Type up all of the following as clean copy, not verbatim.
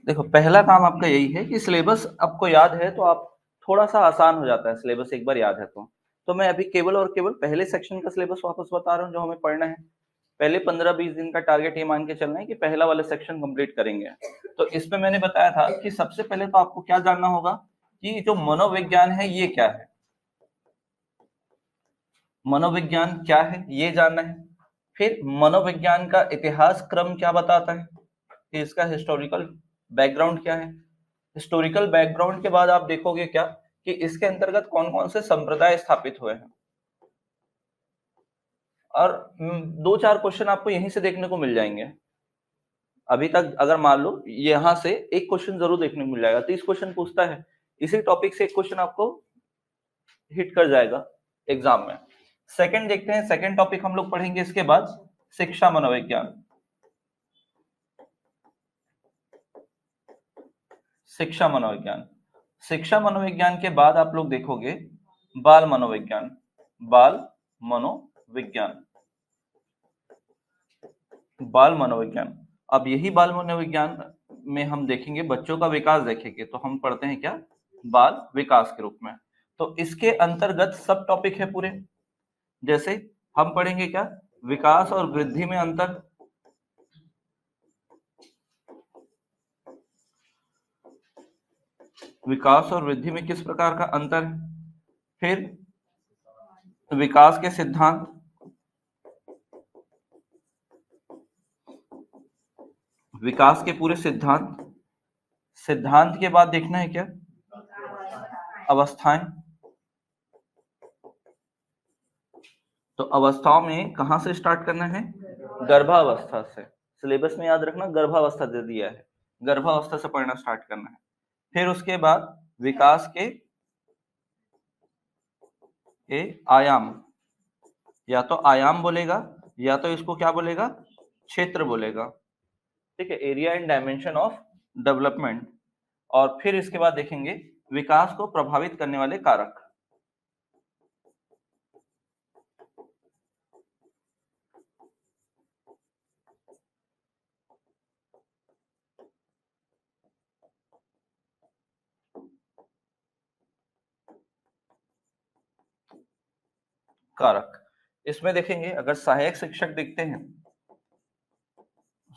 देखो पहला काम आपका यही है कि सिलेबस आपको याद है तो आप थोड़ा सा आसान हो जाता है सिलेबस एक बार याद है तो मैं अभी केवल और केवल पहले सेक्शन का सिलेबस वापस बता रहा हूँ जो हमें पढ़ना है। पहले 15-20 दिन का टारगेट ये मान के चलना है कि पहला वाला सेक्शन कंप्लीट करेंगे। तो इसमें मैंने बताया था कि सबसे पहले तो आपको क्या जानना होगा कि जो मनोविज्ञान है ये क्या है। मनोविज्ञान क्या है ये जानना है। फिर मनोविज्ञान का इतिहास क्रम क्या बताता है कि इसका हिस्टोरिकल बैकग्राउंड क्या है। हिस्टोरिकल बैकग्राउंड के बाद आप देखोगे क्या कि इसके अंतर्गत कौन कौन से संप्रदाय स्थापित हुए हैं। और दो चार क्वेश्चन आपको यहीं से देखने को मिल जाएंगे। अभी तक अगर मान लो यहां से एक क्वेश्चन जरूर देखने को मिल जाएगा। 30 क्वेश्चन पूछता है, इसी टॉपिक से एक क्वेश्चन आपको हिट कर जाएगा एग्जाम में। सेकंड देखते हैं, सेकंड टॉपिक हम लोग पढ़ेंगे इसके बाद शिक्षा मनोविज्ञान। शिक्षा मनोविज्ञान, शिक्षा मनोविज्ञान के बाद आप लोग देखोगे बाल मनोविज्ञान। बाल मनोविज्ञान, बाल मनोविज्ञान। अब यही बाल मनोविज्ञान में हम देखेंगे बच्चों का विकास देखेंगे तो हम पढ़ते हैं क्या, बाल विकास के रूप में। तो इसके अंतर्गत सब टॉपिक है पूरे। जैसे हम पढ़ेंगे क्या, विकास और वृद्धि में अंतर, विकास और वृद्धि में किस प्रकार का अंतर है। फिर विकास के सिद्धांत, विकास के पूरे सिद्धांत। सिद्धांत के बाद देखना है क्या, अवस्थाएं। तो अवस्थाओं में कहां से स्टार्ट करना है, गर्भावस्था से। सिलेबस में याद रखना गर्भावस्था दे दिया है, गर्भावस्था से पढ़ना स्टार्ट करना है। फिर उसके बाद विकास के आयाम, या तो आयाम बोलेगा या तो इसको क्या बोलेगा, क्षेत्र बोलेगा। ठीक है, area and dimension of development. और फिर इसके बाद देखेंगे विकास को प्रभावित करने वाले कारक। कारक इसमें देखेंगे, अगर सहायक शिक्षक देखते हैं,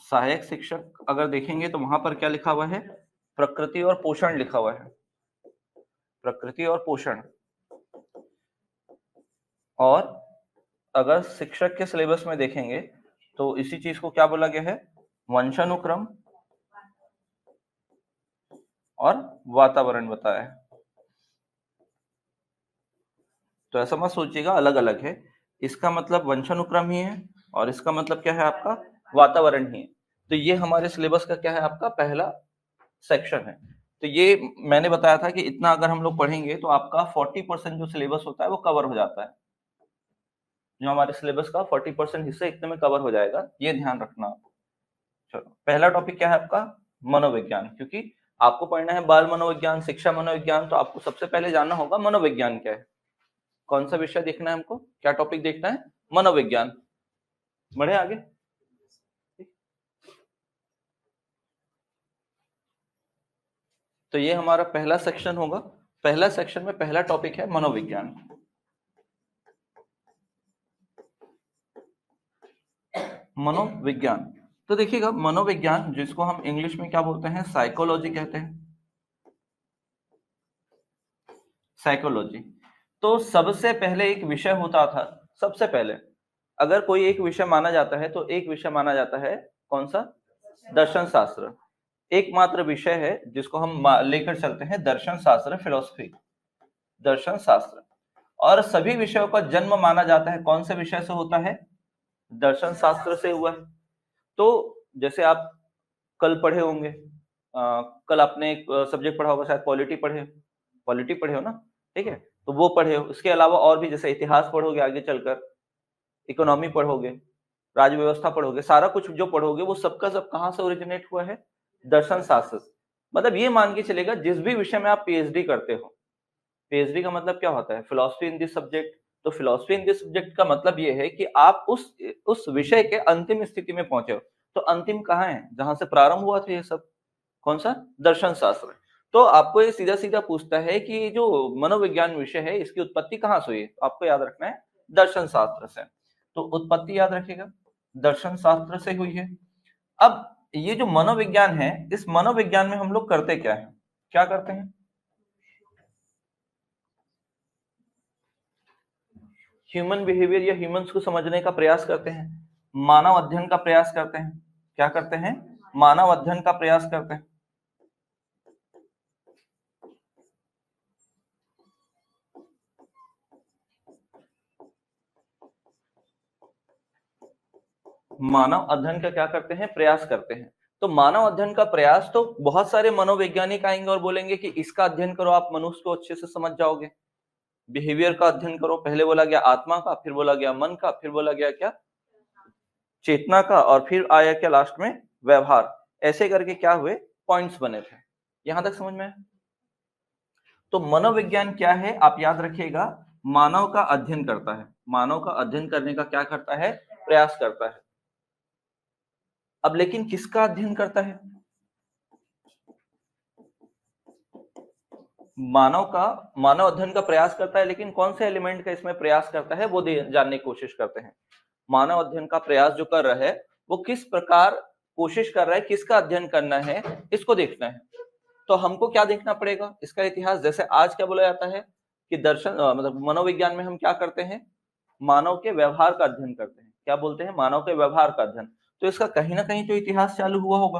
सहायक शिक्षक अगर देखेंगे तो वहां पर क्या लिखा हुआ है, प्रकृति और पोषण लिखा हुआ है, प्रकृति और पोषण। और अगर शिक्षक के सिलेबस में देखेंगे तो इसी चीज को क्या बोला गया है, वंशानुक्रम और वातावरण बताया है। तो ऐसा मत सोचिएगा अलग अलग है, इसका मतलब वंशानुक्रम ही है और इसका मतलब क्या है आपका, वातावरण ही है। तो ये हमारे सिलेबस का क्या है, आपका पहला सेक्शन है। तो ये मैंने बताया था कि इतना अगर हम लोग पढ़ेंगे तो आपका 40% जो सिलेबस होता है वो कवर हो जाता है। जो हमारे सिलेबस का 40% हिस्सा इतने में कवर हो जाएगा, ये ध्यान रखना आप। चलो पहला टॉपिक क्या है आपका, मनोविज्ञान। क्योंकि आपको पढ़ना है बाल मनोविज्ञान, शिक्षा मनोविज्ञान, तो आपको सबसे पहले जानना होगा मनोविज्ञान क्या है। कौन सा विषय देखना है हमको, क्या टॉपिक देखना है, मनोविज्ञान। बढ़े आगे। तो ये हमारा पहला सेक्शन होगा। पहला सेक्शन में पहला टॉपिक है मनोविज्ञान। मनोविज्ञान, तो देखिएगा मनोविज्ञान जिसको हम इंग्लिश में क्या बोलते हैं, साइकोलॉजी कहते हैं, साइकोलॉजी। तो सबसे पहले एक विषय होता था, सबसे पहले अगर कोई एक विषय माना जाता है तो एक विषय माना जाता है कौन सा, दर्शन शास्त्र। एकमात्र विषय है जिसको हम लेकर चलते हैं, दर्शन शास्त्र, फिलोसफी, दर्शन शास्त्र। और सभी विषयों का जन्म माना जाता है कौन से विषय से होता है, दर्शन शास्त्र से हुआ है। तो जैसे आप कल पढ़े होंगे, कल आपने एक सब्जेक्ट पढ़ा होगा शायद, पॉलिटी पढ़े, पॉलिटी पढ़े हो ना, ठीक है। तो वो पढ़े हो, उसके अलावा और भी जैसे इतिहास पढ़ोगे आगे चलकर, इकोनॉमी पढ़ोगे, राज्य व्यवस्था पढ़ोगे, सारा कुछ जो पढ़ोगे वो सबका सब कहाँ से ओरिजिनेट हुआ है, दर्शन शास्त्र। मतलब ये मान के चलेगा जिस भी विषय में आप पीएचडी करते हो, पीएचडी का मतलब क्या होता है, फिलोसफी इन दिस सब्जेक्ट। तो फिलोसफी इन दिस सब्जेक्ट का मतलब ये है कि आप उस विषय के अंतिम स्थिति में पहुंचे हो। तो अंतिम कहाँ है, जहां से प्रारंभ हुआ था ये सब, कौन सा? दर्शन शास्त्र। तो आपको ये सीधा सीधा पूछता है कि जो मनोविज्ञान विषय है इसकी उत्पत्ति कहाँ से हुई? आपको याद रखना है दर्शन शास्त्र से। तो उत्पत्ति याद रखिएगा, दर्शन शास्त्र से हुई है। अब ये जो मनोविज्ञान है, इस मनोविज्ञान में हम लोग करते क्या है? क्या करते हैं? ह्यूमन बिहेवियर या ह्यूमंस को समझने का प्रयास करते हैं, मानव अध्ययन का प्रयास करते हैं। क्या करते हैं? मानव अध्ययन का प्रयास करते हैं। मानव अध्ययन का क्या करते हैं? प्रयास करते हैं। तो मानव अध्ययन का प्रयास, तो बहुत सारे मनोवैज्ञानिक आएंगे और बोलेंगे कि इसका अध्ययन करो, आप मनुष्य को अच्छे से समझ जाओगे। बिहेवियर का अध्ययन करो, पहले बोला गया आत्मा का, फिर बोला गया मन का, फिर बोला गया क्या? चेतना का, और फिर आया क्या लास्ट में? व्यवहार। ऐसे करके क्या हुए? पॉइंट्स बने थे। यहां तक समझ में है? तो मनोविज्ञान क्या है? आप याद रखिएगा, मानव का अध्ययन करता है। मानव का अध्ययन करने का क्या करता है? प्रयास करता है। अब लेकिन किसका अध्ययन करता है? मानव अध्ययन का प्रयास करता है, लेकिन कौन से एलिमेंट का इसमें प्रयास करता है वो जानने की कोशिश करते हैं। मानव अध्ययन का प्रयास जो कर रहा है वो किस प्रकार कोशिश कर रहा है, किसका अध्ययन करना है, इसको देखना है। तो हमको क्या देखना पड़ेगा? इसका इतिहास। जैसे आज क्या बोला जाता है कि दर्शन मतलब मनोविज्ञान में हम क्या करते हैं? मानव के व्यवहार का अध्ययन करते हैं। क्या बोलते हैं? मानव के व्यवहार का अध्ययन। तो इसका कहीं ना कहीं तो इतिहास चालू हुआ होगा।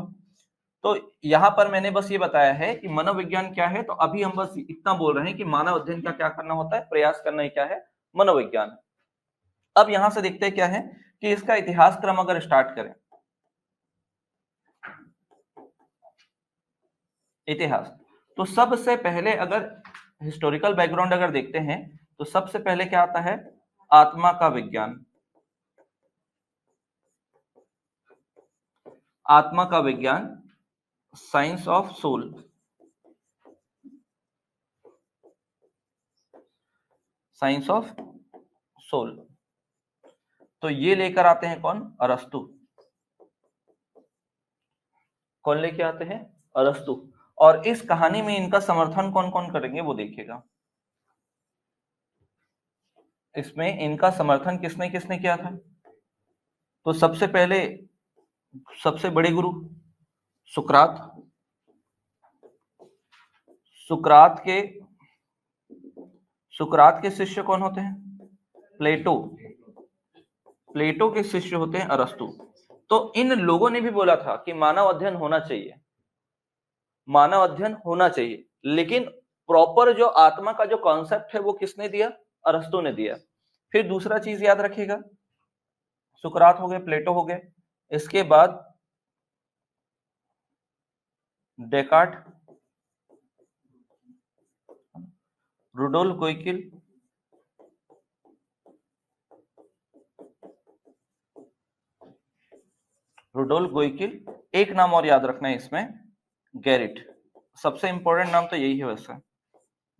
तो यहाँ पर मैंने बस ये बताया है कि मनोविज्ञान क्या है। तो अभी हम बस इतना बोल रहे हैं कि मानव अध्ययन का क्या करना होता है? प्रयास करना ही क्या है? मनोविज्ञान। अब यहां से देखते हैं क्या है कि इसका इतिहास क्रम अगर स्टार्ट करें, इतिहास, तो सबसे पहले अगर हिस्टोरिकल बैकग्राउंड अगर देखते हैं तो सबसे पहले क्या आता है? आत्मा का विज्ञान। आत्मा का विज्ञान, science of soul. Science of soul. तो ये लेकर आते हैं कौन? अरस्तु। कौन लेके आते हैं? अरस्तु। और इस कहानी में इनका समर्थन कौन कौन करेंगे वो देखिएगा। इसमें इनका समर्थन किसने किसने किया था? तो सबसे पहले सबसे बड़े गुरु सुकरात। सुकरात के सुकरात के शिष्य कौन होते हैं? प्लेटो। प्लेटो के शिष्य होते हैं अरस्तु। तो इन लोगों ने भी बोला था कि मानव अध्ययन होना चाहिए, मानव अध्ययन होना चाहिए। लेकिन प्रॉपर जो आत्मा का जो कॉन्सेप्ट है वो किसने दिया? अरस्तु ने दिया। फिर दूसरा चीज याद रखिएगा, सुकरात हो गए, प्लेटो हो गए, इसके बाद डेकार्ट, रुडोल्फ गोइकिल, रुडोल्फ गोइकिल। एक नाम और याद रखना है इसमें, गैरिट। सबसे इंपॉर्टेंट नाम तो यही है वैसे,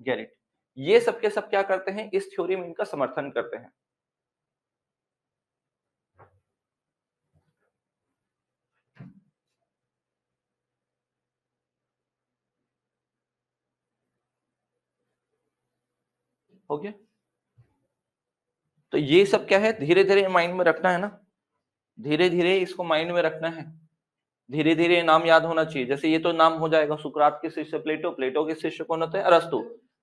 गैरिट। ये सब के सब क्या करते हैं? इस थ्योरी में इनका समर्थन करते हैं। हो गया? तो ये सब क्या है? धीरे धीरे माइंड में रखना है ना, धीरे धीरे इसको माइंड में रखना है। धीरे धीरे नाम याद होना चाहिए। जैसे ये तो नाम हो जाएगा, सुकरात के शिष्य प्लेटो, प्लेटो के शिष्य कौन होते हैं? अरस्तु,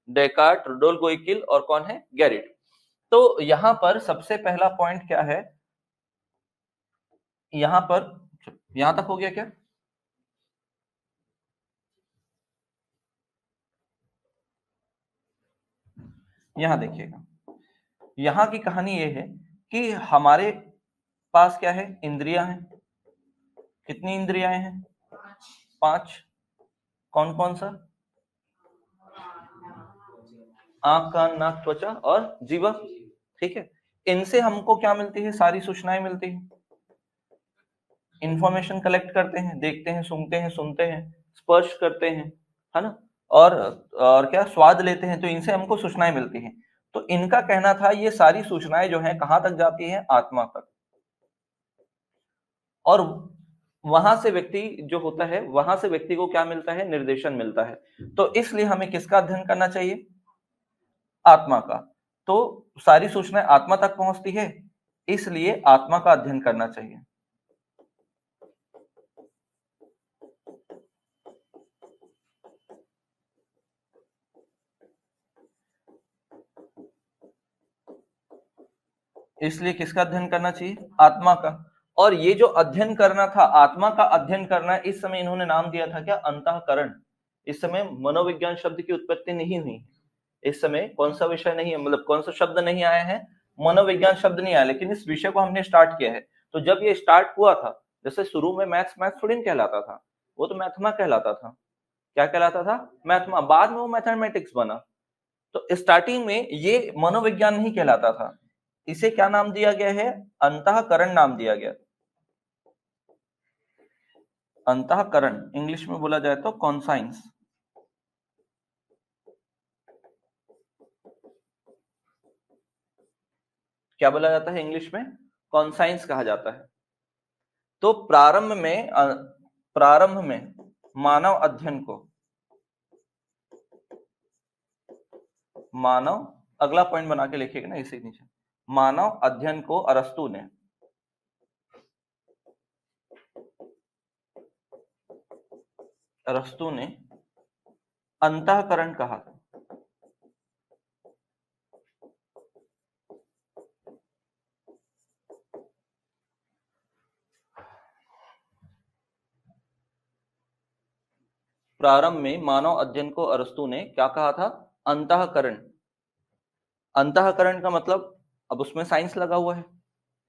डेकार्ट, रुडोल्फ गोइकिल, और कौन है? गैरिट। तो यहां पर सबसे पहला पॉइंट क्या है? यहां पर, यहां तक हो गया क्या? यहां देखिएगा, यहां की कहानी ये है कि हमारे पास क्या है? इंद्रियां हैं। कितनी इंद्रियां हैं? 5। कौन कौन सा? आंख, कान, नाक, त्वचा और जीवा। ठीक है। इनसे हमको क्या मिलती है? सारी सूचनाएं मिलती है। इंफॉर्मेशन कलेक्ट करते हैं, देखते हैं, सूंघते हैं, सुनते हैं, स्पर्श करते हैं, है ना, और क्या, स्वाद लेते हैं। तो इनसे हमको सूचनाएं मिलती हैं। तो इनका कहना था ये सारी सूचनाएं जो हैं कहां तक जाती हैं? आत्मा तक। और वहां से व्यक्ति जो होता है, वहां से व्यक्ति को क्या मिलता है, निर्देशन मिलता है। तो इसलिए हमें किसका अध्ययन करना चाहिए, आत्मा का। तो सारी सूचनाएं आत्मा तक पहुंचती है, इसलिए आत्मा का अध्ययन करना चाहिए। इसलिए किसका अध्ययन करना चाहिए, आत्मा का। और ये जो अध्ययन करना था, आत्मा का अध्ययन करना, इस समय इन्होंने नाम दिया था क्या, अंतःकरण। इस समय मनोविज्ञान शब्द की उत्पत्ति नहीं हुई, इस समय कौन सा विषय नहीं है, मतलब कौन सा शब्द नहीं आया है, मनोविज्ञान शब्द नहीं आया, लेकिन इस विषय को हमने स्टार्ट किया है। तो जब ये स्टार्ट हुआ था, जैसे शुरू में मैथ्स थोड़ी ना कहलाता था, वो तो मैथमा कहलाता था। क्या कहलाता था, मैथमा। बाद में वो मैथमेटिक्स बना। तो स्टार्टिंग में ये मनोविज्ञान नहीं कहलाता था, इसे क्या नाम दिया गया है, अंतःकरण नाम दिया गया। अंतःकरण इंग्लिश में बोला जाए तो कॉन्साइंस। क्या बोला जाता है इंग्लिश में, कॉन्साइंस कहा जाता है। तो प्रारंभ में मानव अध्ययन को, मानव, अगला पॉइंट बना के लिखिएगा ना इसी नीचे, मानव अध्ययन को अरस्तु ने अंतःकरण कहा। प्रारंभ में मानव अध्ययन को अरस्तु ने क्या कहा था, अंतःकरण। अंतःकरण का मतलब, अब उसमें साइंस लगा हुआ है,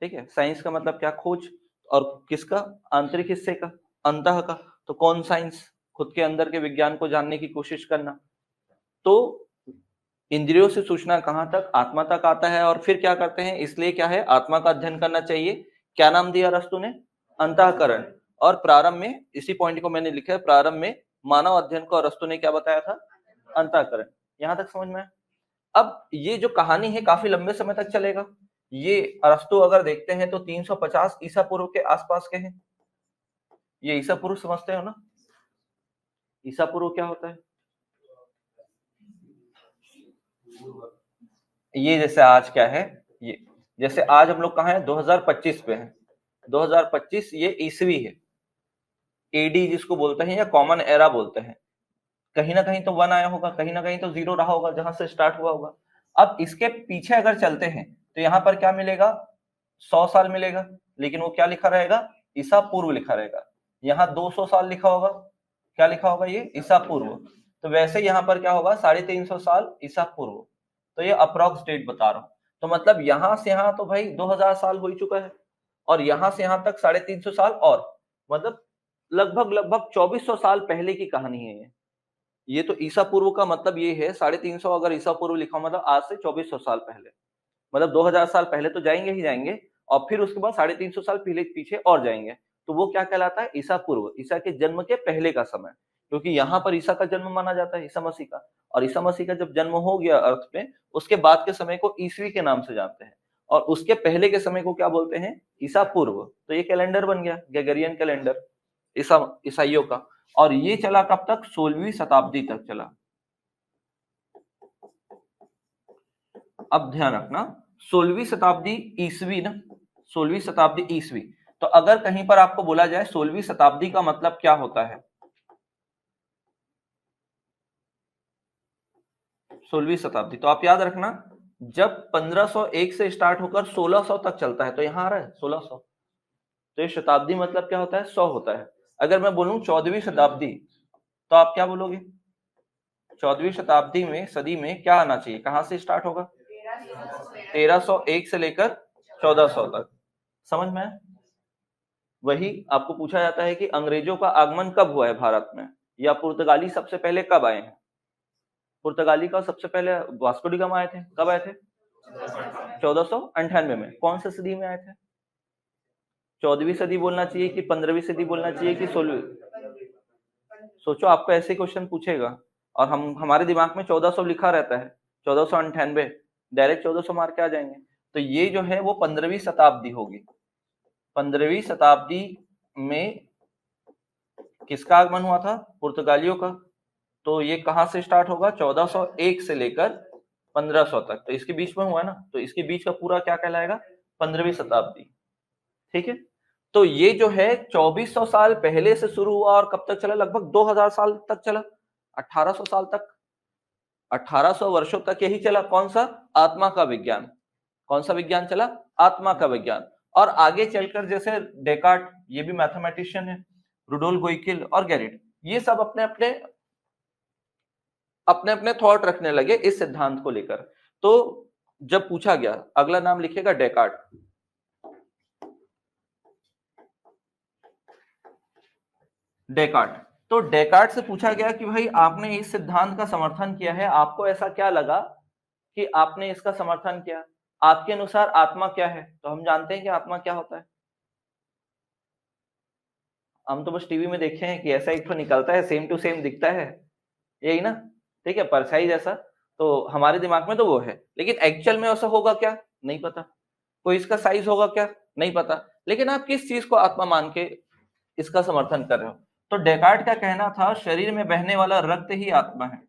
ठीक है, साइंस का मतलब क्या, खोज। और किसका, आंतरिक हिस्से का, अंतः का। तो कौन साइंस, खुद के अंदर के विज्ञान को जानने की कोशिश करना। तो इंद्रियों से सूचना कहां तक, आत्मा तक आता है, और फिर क्या करते हैं, इसलिए क्या है, आत्मा का अध्ययन करना चाहिए। क्या नाम दिया अरस्तु ने, अंतःकरण। और प्रारंभ में, इसी पॉइंट को मैंने लिखा है, प्रारंभ में मानव अध्ययन को अरस्तु ने क्या बताया था, अंतःकरण। यहां तक समझ में। अब ये जो कहानी है काफी लंबे समय तक चलेगा। ये अरस्तु अगर देखते हैं तो 350 ईसा पूर्व के आसपास के हैं। ये ईसा पूर्व समझते हो ना, ईसा पूर्व क्या होता है, ये जैसे आज क्या है, ये जैसे आज हम लोग कहाँ हैं, 2025 पे हैं। 2025 ये ईसवी है, एडी जिसको बोलते हैं, या कॉमन एरा बोलते हैं। कहीं ना कहीं तो 1 आया होगा, कहीं ना कहीं तो 0 रहा होगा, जहां से स्टार्ट हुआ होगा। अब इसके पीछे अगर चलते हैं तो यहाँ पर क्या मिलेगा, 100 साल मिलेगा, लेकिन वो क्या लिखा रहेगा, ईसा पूर्व लिखा रहेगा। यहाँ 200 साल लिखा होगा, क्या लिखा होगा, ये ईसा पूर्व। तो वैसे यहाँ पर क्या होगा, 350 साल ईसा पूर्व। तो ये अप्रॉक्स डेट बता रहा हूँ। तो मतलब यहाँ से यहाँ तो भाई 2000 साल हो ही चुका है, और यहाँ से यहाँ तक 350 साल, और मतलब लगभग लगभग 2400 साल पहले की कहानी है ये तो ईसा पूर्व का मतलब ये है, 350 अगर ईसा पूर्व लिखा मतलब आज से 2400 साल पहले, मतलब 2000 साल पहले तो जाएंगे ही जाएंगे, और फिर उसके बाद 350 साल पहले पीछे और जाएंगे। तो वो क्या कहलाता है, ईसा पूर्व, ईसा के जन्म के पहले का समय। क्योंकि यहाँ पर ईसा का जन्म माना जाता है, ईसा मसीह का। और ईसा मसीह का जब जन्म हो गया अर्थ पे, उसके बाद के समय को ईसवी के नाम से जानते हैं, और उसके पहले के समय को क्या बोलते हैं, ईसा पूर्व। तो ये कैलेंडर बन गया, ग्रेगोरियन कैलेंडर ईसाइयों का। और ये चला कब तक, 16वीं शताब्दी तक चला। अब ध्यान रखना, 16वीं शताब्दी ईसवी ना, 16वीं शताब्दी ईसवी। तो अगर कहीं पर आपको बोला जाए 16वीं शताब्दी का मतलब क्या होता है, 16वीं शताब्दी, तो आप याद रखना, जब 1501 से स्टार्ट होकर 1600 तक चलता है, तो यहां आ रहा है 1600। तो ये शताब्दी मतलब क्या होता है, 100 होता है। अगर मैं बोलूं 14वीं शताब्दी, तो आप क्या बोलोगे, 14वीं शताब्दी में, सदी में क्या आना चाहिए, कहां से स्टार्ट होगा, 1301 से लेकर 1400 तक। समझ में। वही आपको पूछा जाता है कि अंग्रेजों का आगमन कब हुआ है भारत में, या पुर्तगाली सबसे पहले कब आए हैं। पुर्तगाली का सबसे पहले वास्को डी गामा आए थे, कब आए थे, 1498 में। कौन सी सदी में आए थे, 14वीं सदी बोलना चाहिए कि 15वीं सदी बोलना चाहिए कि 16वीं। सोचो, आपको ऐसे क्वेश्चन पूछेगा और हम हमारे दिमाग में 1400 लिखा रहता है, 1498, डायरेक्ट 1400 मार के आ जाएंगे। तो ये जो है वो 15वीं शताब्दी होगी। 15वीं शताब्दी में किसका आगमन हुआ था? पुर्तगालियों का। तो ये कहां से स्टार्ट होगा? 1401 से लेकर 1500 तक, तो इसके बीच में हुआ ना, तो इसके बीच का पूरा क्या कहलाएगा? 15वीं शताब्दी। ठीक है, तो ये जो है 2400 साल पहले से शुरू हुआ और कब तक चला? लगभग 2000 साल तक चला, 1800 साल तक, 1800 वर्षों तक यही चला। कौन सा? आत्मा का विज्ञान। कौन सा विज्ञान चला? आत्मा का विज्ञान। और आगे चलकर जैसे डेकार्ट, ये भी मैथमेटिशियन है, रुडोल्फ गोइकिल और गैरिट, ये सब अपने अपने अपने अपने थॉट रखने लगे इस सिद्धांत को लेकर। तो जब पूछा गया, अगला नाम लिखेगा डेकार्ट। डेकार्ट, तो डेकार्ट से पूछा गया कि भाई आपने इस सिद्धांत का समर्थन किया है, आपको ऐसा क्या लगा कि आपने इसका समर्थन किया? आपके अनुसार आत्मा क्या है? तो हम जानते हैं कि आत्मा क्या होता है, हम तो बस टीवी में देखे हैं कि ऐसा एक तो निकलता है, सेम टू सेम दिखता है, यही ना? ठीक है, परछाई जैसा, तो हमारे दिमाग में तो वो है, लेकिन एक्चुअल में ऐसा होगा क्या? नहीं पता। कोई इसका साइज होगा क्या? नहीं पता। लेकिन आप किस चीज को आत्मा मान के इसका समर्थन कर रहे हो? तो डेकार्ट का कहना था शरीर में बहने वाला रक्त ही आत्मा है।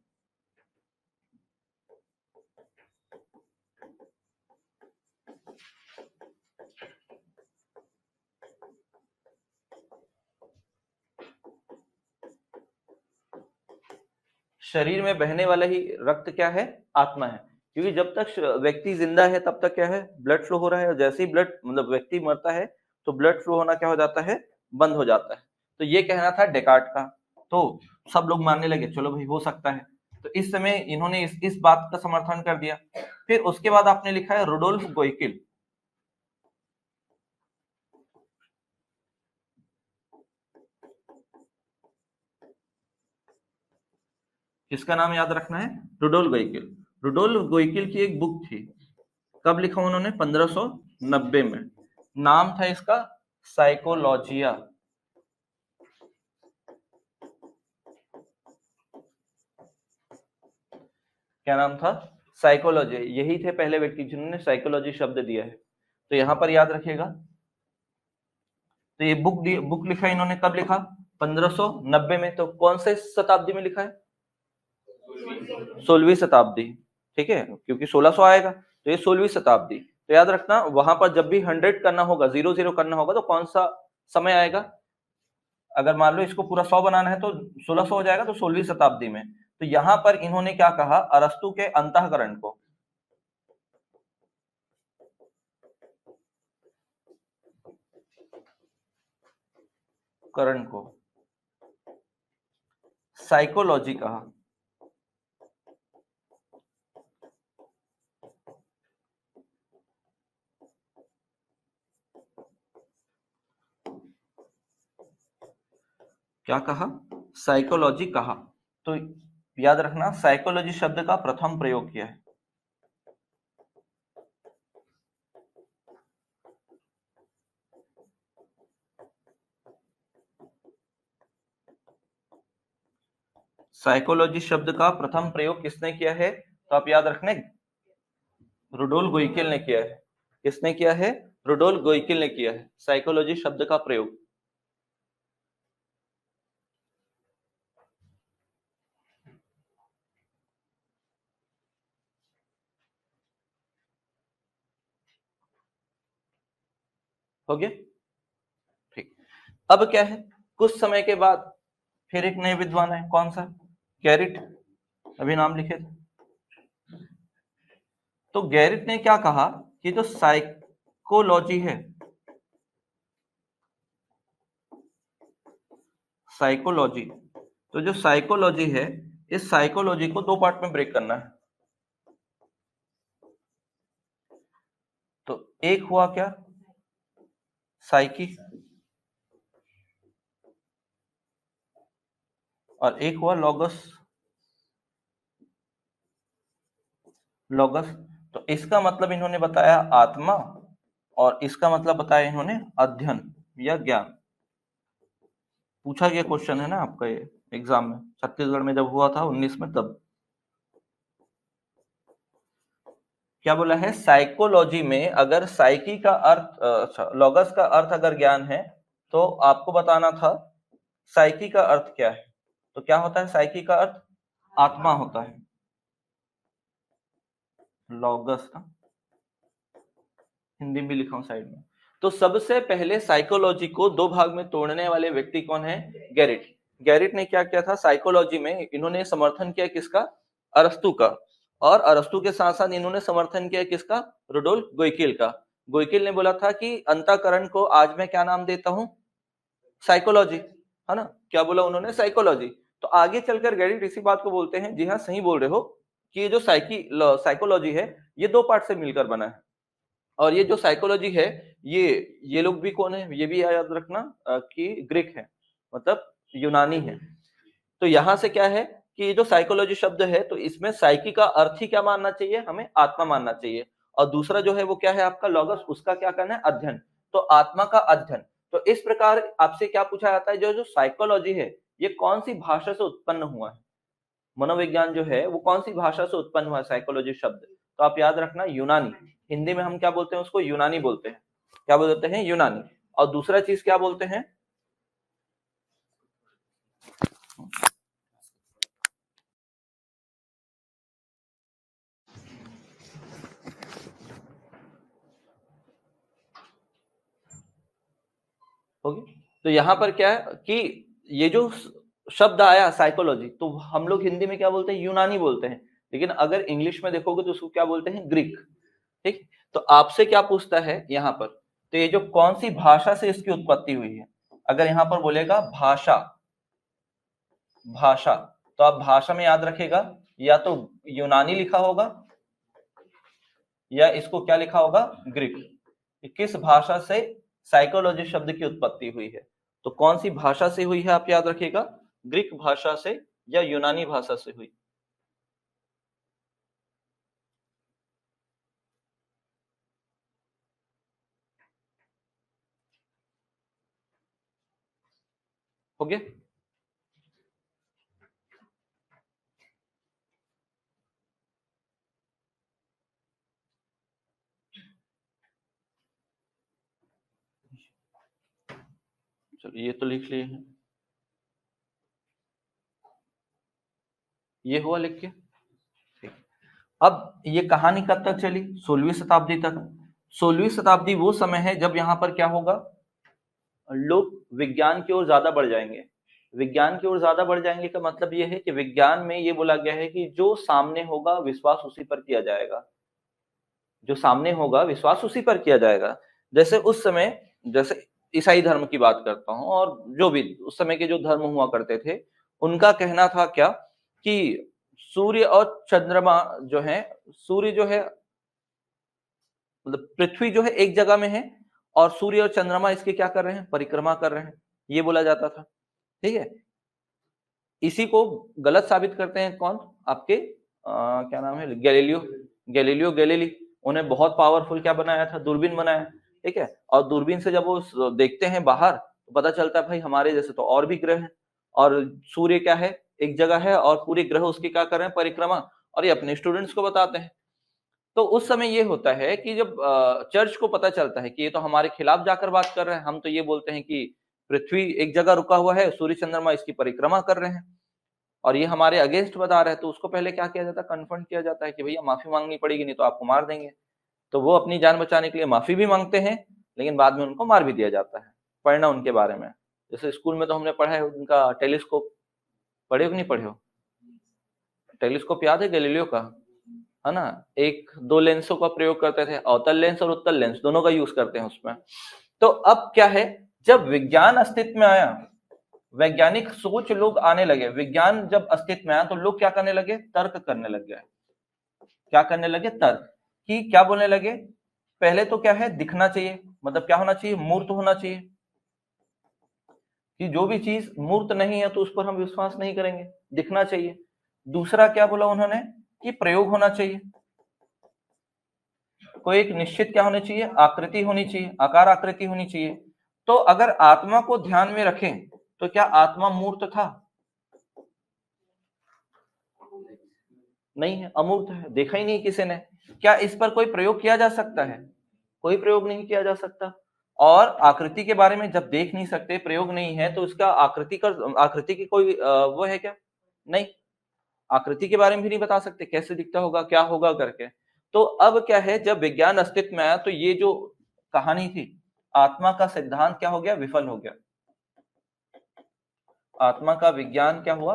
शरीर में बहने वाला ही रक्त क्या है? आत्मा है। क्योंकि जब तक व्यक्ति जिंदा है तब तक क्या है? ब्लड फ्लो हो रहा है, और जैसे ही ब्लड मतलब व्यक्ति मरता है तो ब्लड फ्लो होना क्या हो जाता है? बंद हो जाता है। तो ये कहना था डेकार्ट का। तो सब लोग मानने लगे, चलो भाई हो सकता है। तो इस समय इन्होंने इस बात का समर्थन कर दिया। फिर उसके बाद आपने लिखा है रुडोल्फ गोइकिल। किसका नाम याद रखना है? रुडोल्फ गोइकिल। रुडोल्फ गोइकिल की एक बुक थी, कब लिखा उन्होंने? 1590 में। नाम था इसका साइकोलॉजिया। क्या नाम था? साइकोलॉजी। यही थे पहले व्यक्ति जिन्होंने साइकोलॉजी शब्द दिया है, तो यहां पर याद रखिएगा। तो ये बुक लिखा इन्होंने, कब लिखा? 1590 में। तो कौन से शताब्दी में लिखा है? 16वीं शताब्दी। ठीक है, क्योंकि 1600 आएगा तो ये 16वीं शताब्दी। तो याद रखना, वहां पर जब भी 100 करना होगा, 00 करना होगा, तो कौन सा समय आएगा? अगर मान लो इसको पूरा 100 बनाना है तो 1600 हो जाएगा, तो 16वीं शताब्दी में। तो यहां पर इन्होंने क्या कहा? अरस्तु के अंतःकरण को, करण को साइकोलॉजी कहा। क्या कहा? साइकोलॉजी कहा। तो याद रखना, साइकोलॉजी शब्द का प्रथम प्रयोग किया है। साइकोलॉजी शब्द का प्रथम प्रयोग किसने किया है? तो आप याद रखने, रुडोल्फ गोइकिल ने किया है। किसने किया है? रुडोल्फ गोइकिल ने किया है साइकोलॉजी शब्द का प्रयोग। हो गया? ठीक। अब क्या है, कुछ समय के बाद फिर एक नए विद्वान है, कौन सा? गैरिट। अभी नाम लिखे थे। तो गैरिट ने क्या कहा कि जो साइकोलॉजी है, साइकोलॉजी, तो जो साइकोलॉजी है, इस साइकोलॉजी को दो पार्ट में ब्रेक करना है। तो एक हुआ क्या? साइकी, और एक हुआ लॉगस। लॉगस, तो इसका मतलब इन्होंने बताया आत्मा, और इसका मतलब बताया इन्होंने अध्ययन या ज्ञान। पूछा गया क्वेश्चन है ना आपका ये एग्जाम में, छत्तीसगढ़ में जब हुआ था 19 में, तब क्या बोला है? साइकोलॉजी में अगर साइकी का अर्थ, अच्छा लॉगस का अर्थ अगर ज्ञान है, तो आपको बताना था साइकी का अर्थ क्या है? तो क्या होता है साइकी का अर्थ? आत्मा होता है, लॉगस ना, हिंदी में लिखा हूं साइड में। तो सबसे पहले साइकोलॉजी को दो भाग में तोड़ने वाले व्यक्ति कौन है? गैरिट। गैरिट ने क्या किया था साइकोलॉजी में? इन्होंने समर्थन किया किसका? अरस्तु का। और अरस्तु के साथ साथ इन्होंने समर्थन किया किसका? रुडोल्फ गोइकिल का। गोइकिल ने बोला था कि अंतःकरण को आज मैं क्या नाम देता हूं? साइकोलॉजी, है ना? क्या बोला उन्होंने? साइकोलॉजी। तो आगे चलकर गैरिट इसी बात को बोलते हैं, जी हाँ सही बोल रहे हो, कि ये जो साइकोलॉजी है ये दो पार्ट से मिलकर बना है। और ये जो साइकोलॉजी है ये लोग भी कौन है? ये भी याद रखना कि ग्रीक है, मतलब यूनानी है। तो यहां से क्या है कि ये जो साइकोलॉजी शब्द है, तो इसमें साइकी का अर्थ ही क्या मानना चाहिए? हमें आत्मा मानना चाहिए। और दूसरा जो है वो क्या है आपका? लॉगस। उसका क्या करना है? अध्ययन। तो आत्मा का अध्ययन। तो इस प्रकार आपसे क्या पूछा जाता है, जो जो साइकोलॉजी है ये कौन सी भाषा से उत्पन्न हुआ है? मनोविज्ञान जो है वो कौन सी भाषा से उत्पन्न हुआ है साइकोलॉजी शब्द? तो आप याद रखना यूनानी। हिंदी में हम क्या बोलते हैं उसको? यूनानी बोलते हैं। क्या बोलते हैं? यूनानी। और दूसरा चीज क्या बोलते हैं? होगी। तो यहाँ पर क्या है कि ये जो शब्द आया साइकोलॉजी, तो हम लोग हिंदी में क्या बोलते हैं? यूनानी बोलते हैं। लेकिन अगर इंग्लिश में देखोगे तो उसको क्या बोलते हैं? ग्रीक। ठीक। तो आपसे क्या पूछता है यहाँ पर? तो ये जो कौन सी भाषा से इसकी उत्पत्ति हुई है? अगर यहाँ पर बोलेगा भाषा, भाषा, तो आप भाषा में याद रखेगा या तो यूनानी लिखा होगा या इसको क्या लिखा होगा? ग्रीक। किस भाषा से साइकोलॉजी शब्द की उत्पत्ति हुई है? तो कौन सी भाषा से हुई है आप याद रखिएगा? ग्रीक भाषा से या यूनानी भाषा से हुई? हो गया? चलो ये तो लिख लिए हैं, ये हुआ लिख के। ठीक। अब ये कहानी कब तक चली? 16वीं शताब्दी तक। 16वीं शताब्दी वो समय है जब यहाँ पर क्या होगा? लोग विज्ञान की ओर ज्यादा बढ़ जाएंगे। विज्ञान की ओर ज्यादा बढ़ जाएंगे का मतलब ये है कि विज्ञान में ये बोला गया है कि जो सामने होगा विश्वास उसी पर किया जाएगा। जो सामने होगा विश्वास उसी पर किया जाएगा। जैसे उस समय, जैसे ईसाई धर्म की बात करता हूं, और जो भी उस समय के जो धर्म हुआ करते थे, उनका कहना था क्या कि सूर्य और चंद्रमा जो है, सूर्य जो है मतलब पृथ्वी जो है एक जगह में है, और सूर्य और चंद्रमा इसके क्या कर रहे हैं? परिक्रमा कर रहे हैं। ये बोला जाता था। ठीक है। इसी को गलत साबित करते हैं कौन? आपके क्या नाम है? गैलीलियो। Galileo Galilei. उन्हें बहुत पावरफुल क्या बनाया था? दूरबीन बनाया। ठीक है। और दूरबीन से जब वो देखते हैं बाहर तो पता चलता है भाई हमारे जैसे तो और भी ग्रह हैं, और सूर्य क्या है? एक जगह है, और पूरे ग्रह उसकी क्या कर रहे हैं? परिक्रमा। और ये अपने स्टूडेंट्स को बताते हैं। तो उस समय ये होता है कि जब चर्च को पता चलता है कि ये तो हमारे खिलाफ जाकर बात कर रहे हैं, हम तो ये बोलते हैं कि पृथ्वी एक जगह रुका हुआ है, सूर्य चंद्रमा इसकी परिक्रमा कर रहे हैं, और ये हमारे अगेंस्ट बता रहे हैं, तो उसको पहले क्या किया जाता है? कन्फ्रंट किया जाता है कि भैया माफी मांगनी पड़ेगी, नहीं तो आपको मार देंगे। तो वो अपनी जान बचाने के लिए माफी भी मांगते हैं, लेकिन बाद में उनको मार भी दिया जाता है। पढ़ना उनके बारे में, जैसे स्कूल में तो हमने पढ़ा है उनका टेलीस्कोप। पढ़े हो कि नहीं पढ़े हो? टेलीस्कोप याद है गैलीलियो का? है ना? एक दो लेंसों का प्रयोग करते थे, अवतल लेंस और उत्तल लेंस, दोनों का यूज करते हैं उसमें। तो अब क्या है, जब विज्ञान अस्तित्व में आया, वैज्ञानिक सोच लोग आने लगे, विज्ञान जब अस्तित्व में आया तो लोग क्या करने लगे? तर्क करने लग गए। क्या करने लगे? तर्क। कि क्या बोलने लगे? पहले तो क्या है? दिखना चाहिए, मतलब क्या होना चाहिए? मूर्त होना चाहिए। कि जो भी चीज मूर्त नहीं है तो उस पर हम विश्वास नहीं करेंगे, दिखना चाहिए। दूसरा क्या बोला उन्होंने? कि प्रयोग होना चाहिए। कोई एक निश्चित क्या होनी चाहिए? आकृति होनी चाहिए, आकार आकृति होनी चाहिए। तो अगर आत्मा को ध्यान में रखें तो क्या आत्मा मूर्त था? नहीं है, अमूर्त है, देखा ही नहीं किसी ने। क्या इस पर कोई प्रयोग किया जा सकता है? कोई प्रयोग नहीं किया जा सकता। और आकृति के बारे में जब देख नहीं सकते, प्रयोग नहीं है, तो उसका आकृति की कोई वो है क्या? नहीं, आकृति के बारे में भी नहीं बता सकते, कैसे दिखता होगा, क्या होगा करके। तो अब क्या है, जब विज्ञान अस्तित्व में आया तो ये जो कहानी थी, आत्मा का सिद्धांत क्या हो गया? विफल हो गया। आत्मा का विज्ञान क्या हुआ?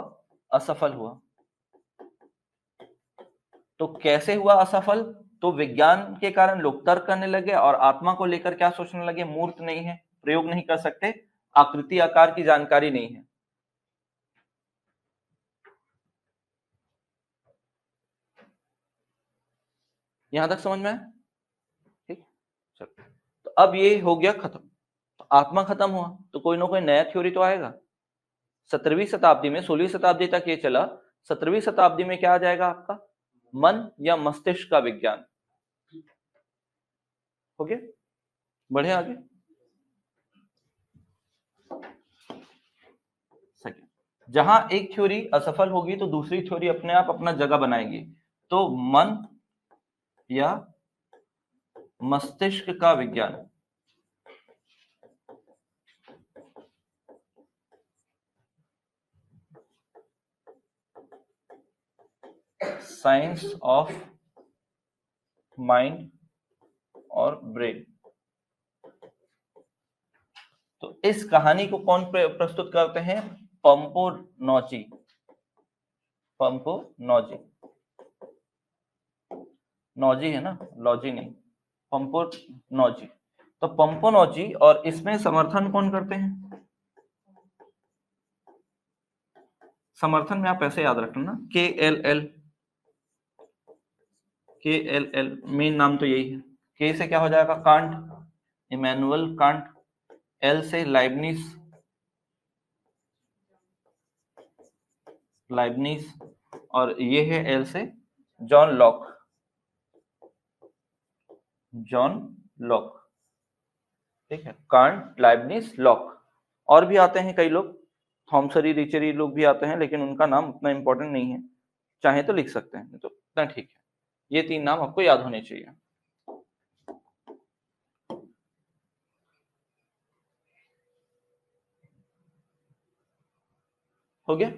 असफल हुआ। तो कैसे हुआ असफल? तो विज्ञान के कारण लोग तर्क करने लगे और आत्मा को लेकर क्या सोचने लगे? मूर्त नहीं है, प्रयोग नहीं कर सकते, आकृति आकार की जानकारी नहीं है। यहां तक समझ में आया? ठीक, चलो। तो अब ये हो गया खत्म, तो आत्मा खत्म हुआ तो कोई ना कोई नया थ्योरी तो आएगा। 17वीं शताब्दी में, 16वीं शताब्दी तक ये चला। 17वीं शताब्दी में क्या आ जाएगा आपका? मन या मस्तिष्क का विज्ञान। हो गया, बढ़े आगे। सेकंड, जहां एक थ्योरी असफल होगी तो दूसरी थ्योरी अपने आप अपना जगह बनाएगी। तो मन या मस्तिष्क का विज्ञान, साइंस ऑफ माइंड और ब्रेन। तो इस कहानी को कौन प्रस्तुत करते हैं? पंपोनॉजी। पंपोनॉजी, नॉजी है ना, लॉजी नहीं, पंपोनॉजी। तो पंपोनॉजी, और इसमें समर्थन कौन करते हैं? समर्थन में आप ऐसे याद रखना, KLL, मेन नाम तो यही है। के से क्या हो जाएगा? Can't, Immanuel Kant. एल से लाइबनिस, और ये है एल से जॉन लॉक, ठीक है। Kant, Leibniz, Locke. और भी आते हैं कई लोग, थॉमसरी, रिचरी लोग भी आते हैं, लेकिन उनका नाम उतना इंपॉर्टेंट नहीं है, चाहे तो लिख सकते हैं, तो इतना ठीक है। ये 3 नाम आपको याद होने चाहिए। हो गया।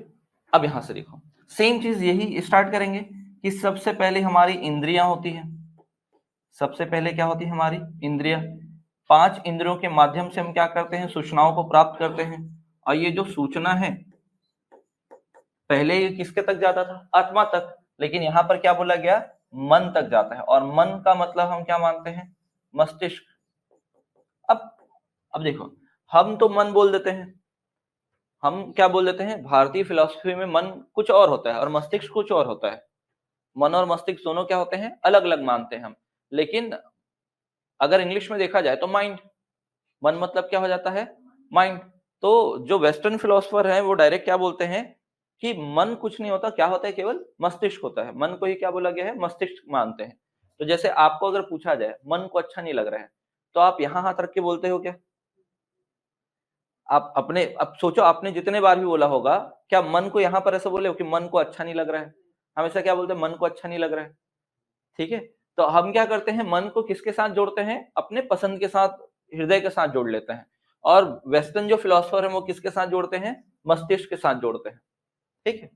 अब यहां से देखो, सेम चीज यही स्टार्ट करेंगे कि सबसे पहले हमारी इंद्रियां होती है। सबसे पहले क्या होती है? हमारी इंद्रियां। 5 इंद्रियों के माध्यम से हम क्या करते हैं? सूचनाओं को प्राप्त करते हैं। और ये जो सूचना है, पहले ये किसके तक जाता था? आत्मा तक। लेकिन यहां पर क्या बोला गया? मन तक जाता है। और मन का मतलब हम क्या मानते हैं? मस्तिष्क। अब देखो, हम तो मन बोल देते हैं, हम क्या बोल देते हैं? भारतीय फिलॉसफी में मन कुछ और होता है और मस्तिष्क कुछ और होता है। मन और मस्तिष्क दोनों क्या होते हैं? अलग अलग मानते हैं हम। लेकिन अगर इंग्लिश में देखा जाए तो माइंड, मन मतलब क्या हो जाता है? माइंड। तो जो वेस्टर्न फिलोसफर है वो डायरेक्ट क्या बोलते हैं कि मन कुछ नहीं होता, क्या होता है? केवल मस्तिष्क होता है। मन को ही क्या बोला गया है? मस्तिष्क मानते हैं। तो जैसे आपको अगर पूछा जाए मन को अच्छा नहीं लग रहा है, तो आप यहां हाथ रख के बोलते हो क्या? आप अपने, अब सोचो, आपने जितने बार भी बोला होगा, क्या मन को यहां पर ऐसा बोले हो कि मन को अच्छा नहीं लग रहा है? हमेशा क्या बोलते हैं? मन को अच्छा नहीं लग रहा है। ठीक है। तो हम क्या करते हैं? मन को किसके साथ जोड़ते हैं? अपने पसंद के साथ, हृदय के साथ जोड़ लेते हैं। और वेस्टर्न जो फिलोसफर है वो किसके साथ जोड़ते हैं? मस्तिष्क के साथ जोड़ते हैं। ठीक है।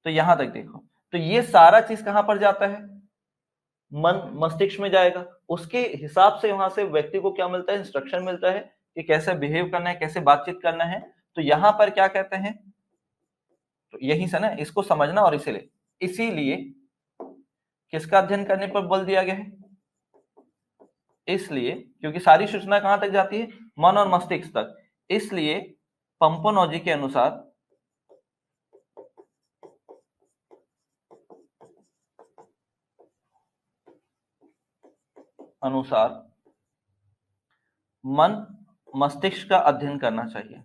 तो यहां तक देखो, तो ये सारा चीज कहां पर जाता है? मन मस्तिष्क में जाएगा। उसके हिसाब से वहां से व्यक्ति को क्या मिलता है? इंस्ट्रक्शन मिलता है कि कैसे बिहेव करना है, कैसे बातचीत करना है। तो यहां पर क्या कहते हैं? तो यही से ना, इसको समझना। और इसीलिए किसका अध्ययन करने पर बल दिया गया है? इसलिए क्योंकि सारी सूचना कहां तक जाती है? मन और मस्तिष्क तक। इसलिए पंपोनॉजी के अनुसार मन मस्तिष्क का अध्ययन करना चाहिए।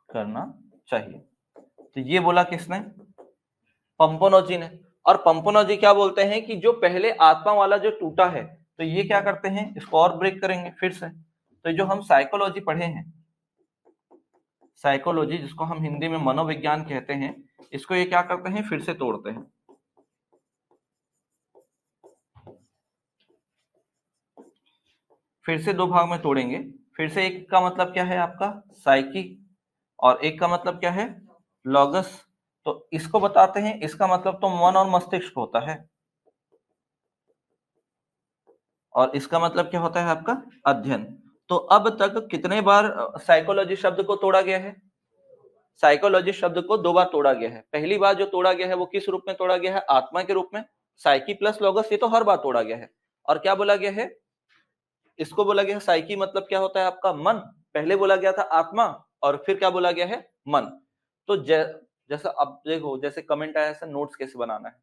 करना चाहिए। तो ये बोला किसने? पंपोनॉजी ने। और पंपोनॉजी क्या बोलते हैं कि जो पहले आत्मा वाला जो टूटा है, तो ये क्या करते हैं? इसको और ब्रेक करेंगे फिर से। तो जो हम साइकोलॉजी पढ़े हैं, साइकोलॉजी जिसको हम हिंदी में मनोविज्ञान कहते हैं, इसको ये क्या करते हैं, फिर से तोड़ते हैं। फिर से दो भाग में तोड़ेंगे। फिर से एक का मतलब क्या है आपका साइकी, और एक का मतलब क्या है लॉगस। तो इसको बताते हैं, इसका मतलब तो मन और मस्तिष्क होता है, और इसका मतलब क्या होता है आपका अध्ययन। तो अब तक कितने बार साइकोलॉजी शब्द को तोड़ा गया है? साइकोलॉजी शब्द को दो बार तोड़ा गया है। पहली बार जो तोड़ा गया है वो किस रूप में तोड़ा गया है? आत्मा के रूप में। साइकी प्लस लॉगस, ये तो हर बार तोड़ा गया है। और क्या बोला गया है? इसको बोला गया है साइकी मतलब क्या होता है आपका मन। पहले बोला गया था आत्मा, और फिर क्या बोला गया है? मन। तो जैसा अब देखो, जैसे कमेंट आया है नोट्स कैसे बनाना है,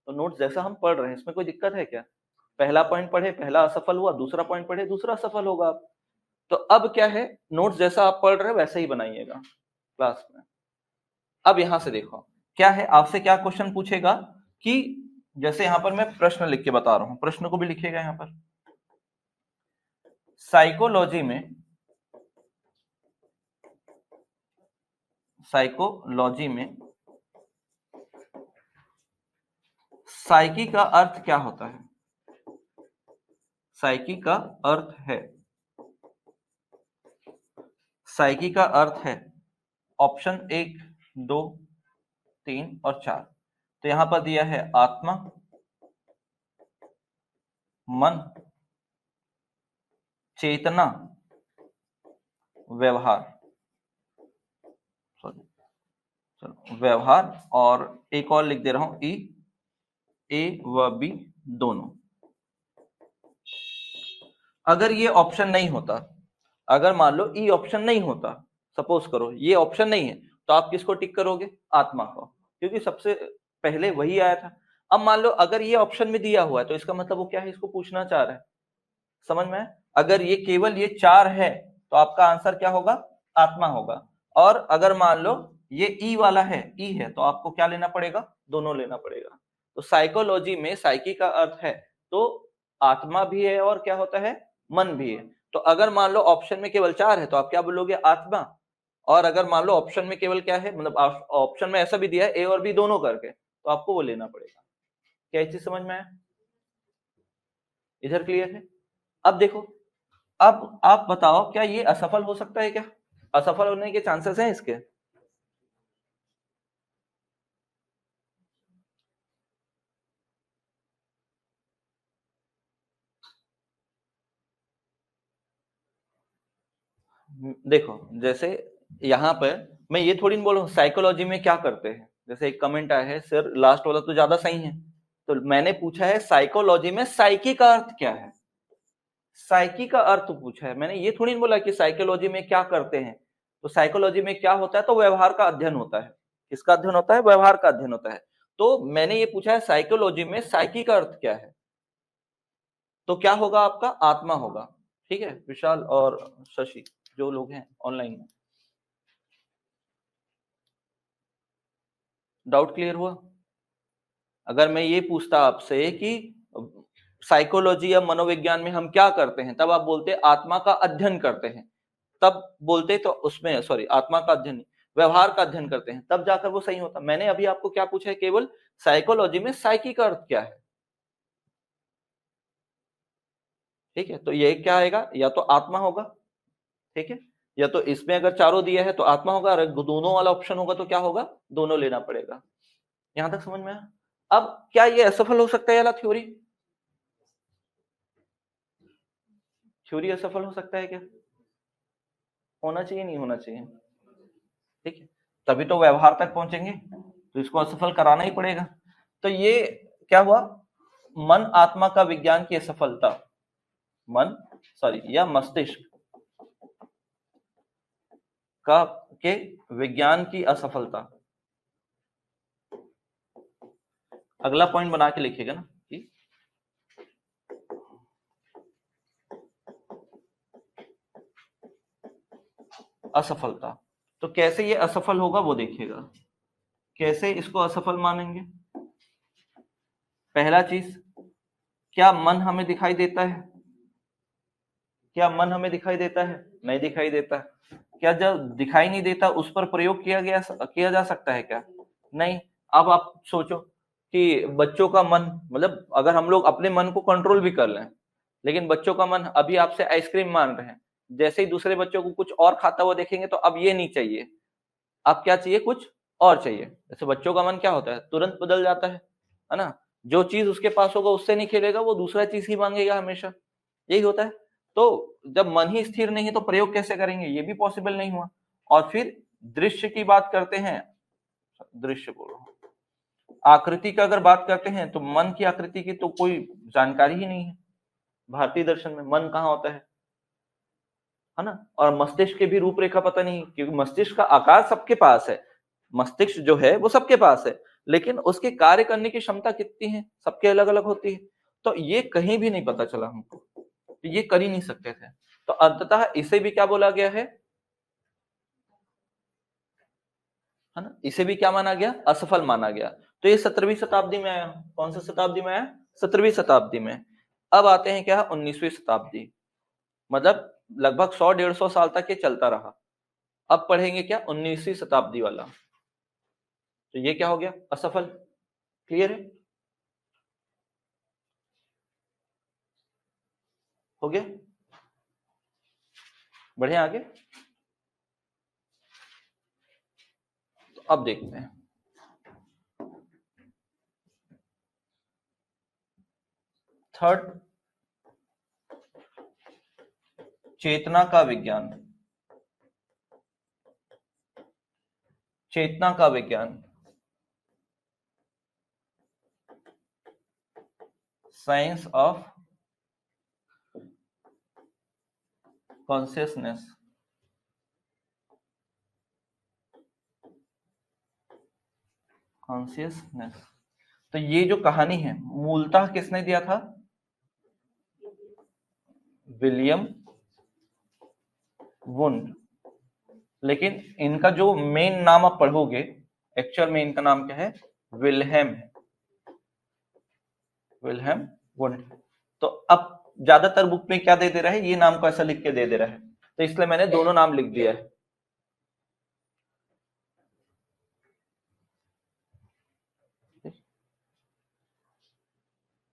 तो नोट्स जैसा हम पढ़ रहे हैं इसमें कोई दिक्कत है क्या? पहला पॉइंट पढ़े, पहला असफल हुआ, दूसरा पॉइंट पढ़े, दूसरा सफल होगा। तो अब क्या है, नोट्स जैसा आप पढ़ रहे हैं वैसे ही बनाइएगा क्लास में। अब यहां से देखो क्या है, आपसे क्या क्वेश्चन पूछेगा कि जैसे यहां पर मैं प्रश्न लिख के बता रहा हूं, प्रश्न को भी लिखिएगा यहां पर। साइकोलॉजी में, साइकोलॉजी में साइकी का अर्थ क्या होता है? साइकी का अर्थ है, साइकी का अर्थ है ऑप्शन 1, 2, 3 और 4। तो यहां पर दिया है आत्मा, मन, चेतना, व्यवहार। सॉरी, चलो व्यवहार, और एक और लिख दे रहा हूं ई, ए व बी दोनों। अगर ये ऑप्शन नहीं होता, अगर मान लो ई ऑप्शन नहीं होता, सपोज करो ये ऑप्शन नहीं है, तो आप किसको टिक करोगे? आत्मा को, क्योंकि सबसे पहले वही आया था। अब मान लो अगर ये ऑप्शन में दिया हुआ है, तो इसका मतलब वो क्या है, इसको पूछना चाह रहा है। समझ में? अगर ये केवल ये 4 है तो आपका आंसर क्या होगा? आत्मा होगा। और अगर मान लो ये ई वाला है, ई है, तो आपको क्या लेना पड़ेगा? दोनों लेना पड़ेगा। तो साइकोलॉजी में साइकी का अर्थ है तो आत्मा भी है और क्या होता है? मन भी है। तो अगर मान लो ऑप्शन में केवल 4 है तो आप क्या बोलोगे? आत्मा। और अगर मान लो ऑप्शन में केवल क्या है, मतलब ऑप्शन में ऐसा भी दिया है ए और बी दोनों करके, तो आपको वो लेना पड़ेगा। क्या चीज समझ में आया? इधर क्लियर है? अब देखो, अब आप बताओ क्या ये असफल हो सकता है क्या? असफल होने के चांसेस हैं इसके? देखो जैसे यहाँ पर मैं ये थोड़ी बोल रहा हूँ साइकोलॉजी में क्या करते हैं। जैसे एक कमेंट आया है, सर लास्ट वाला तो ज्यादा सही है। तो मैंने पूछा है साइकोलॉजी में साइकी का अर्थ क्या है। साइकी का अर्थ पूछा है मैंने, ये थोड़ी नहीं बोला कि साइकोलॉजी में क्या करते हैं। तो साइकोलॉजी में क्या होता है, तो व्यवहार का अध्ययन होता है। किसका अध्ययन होता है? व्यवहार का अध्ययन होता है। तो मैंने ये पूछा है साइकोलॉजी में साइकी का अर्थ क्या है, तो क्या होगा आपका? आत्मा होगा। ठीक है विशाल और शशि, जो लोग हैं ऑनलाइन में, डाउट क्लियर हुआ? अगर मैं ये पूछता आपसे कि साइकोलॉजी या मनोविज्ञान में हम क्या करते हैं, तब आप बोलते आत्मा का अध्ययन करते हैं, तब बोलते तो उसमें सॉरी आत्मा का अध्ययन नहीं, व्यवहार का अध्ययन करते हैं, तब जाकर वो सही होता। मैंने अभी आपको क्या पूछा है? केवल साइकोलॉजी में साइकी का अर्थ क्या है। ठीक है, तो ये क्या आएगा? या तो आत्मा होगा, ठीक है, या तो इसमें अगर चारों दिया है तो आत्मा होगा, अगर दोनों वाला ऑप्शन होगा तो क्या होगा? दोनों लेना पड़ेगा। यहां तक समझ में आया? अब क्या ये असफल हो सकता है या थ्योरी? थ्योरी असफल हो सकता है क्या? होना चाहिए, नहीं होना चाहिए? ठीक है, तभी तो व्यवहार तक पहुंचेंगे, तो इसको असफल कराना ही पड़ेगा। तो ये क्या हुआ? मन आत्मा का विज्ञान की असफलता, मन सॉरी या मस्तिष्क का के विज्ञान की असफलता। अगला पॉइंट बना के लिखिएगा ना कि असफलता। तो कैसे ये असफल होगा वो देखिएगा, कैसे इसको असफल मानेंगे। पहला चीज, क्या मन हमें दिखाई देता है? क्या मन हमें दिखाई देता है? नहीं दिखाई देता। क्या जब दिखाई नहीं देता उस पर प्रयोग किया जा सकता है क्या? नहीं। अब आप सोचो कि बच्चों का मन, मतलब अगर हम लोग अपने मन को कंट्रोल भी कर लें, लेकिन बच्चों का मन अभी आपसे आइसक्रीम मांग रहे हैं, जैसे ही दूसरे बच्चों को कुछ और खाता हुआ देखेंगे तो अब ये नहीं चाहिए, अब क्या चाहिए, कुछ और चाहिए। जैसे बच्चों का मन क्या होता है, तुरंत बदल जाता है ना? जो चीज उसके पास होगा उससे नहीं खेलेगा, वो दूसरा चीज ही मांगेगा हमेशा, यही होता है। तो जब मन ही स्थिर नहीं है तो प्रयोग कैसे करेंगे, ये भी पॉसिबल नहीं हुआ। और फिर दृश्य की बात करते हैं, दृश्य बोल रहा हूं, आकृति का अगर बात करते हैं तो मन की आकृति की तो कोई जानकारी ही नहीं है। भारतीय दर्शन में मन कहाँ होता है ना? और मस्तिष्क की भी रूपरेखा पता नहीं, क्योंकि मस्तिष्क का आकार सबके पास है, मस्तिष्क जो है वो सबके पास है, लेकिन उसके कार्य करने की क्षमता कितनी है, सबके अलग अलग होती है। तो ये कहीं भी नहीं पता चला हमको, तो ये कर ही नहीं सकते थे। तो अंततः इसे भी क्या बोला गया है ना, इसे भी क्या माना गया, असफल माना गया। तो ये 17वीं शताब्दी में आया। कौन सी शताब्दी में आया? 17वीं शताब्दी में। अब आते हैं क्या, 19वीं शताब्दी, मतलब लगभग 100-150 साल तक ये चलता रहा। अब पढ़ेंगे क्या, 19वीं शताब्दी वाला। तो ये क्या हो गया, असफल। क्लियर है, हो गया, बढ़िया आगे। तो अब देखते हैं थर्ड, चेतना का विज्ञान। चेतना का विज्ञान, साइंस ऑफ कॉन्शियसनेस। कॉन्शियसनेस, तो ये जो कहानी है मूलतः किसने दिया था, विलियम वुंड। लेकिन इनका जो मेन नाम आप पढ़ोगे, एक्चुअल में इनका नाम क्या है, विल्हेम है, विल्हेम वुंड। तो अब ज्यादातर बुक में क्या दे दे रहा है, ये नाम को ऐसा लिख के दे दे रहा है, तो इसलिए मैंने दोनों नाम लिख दिया है।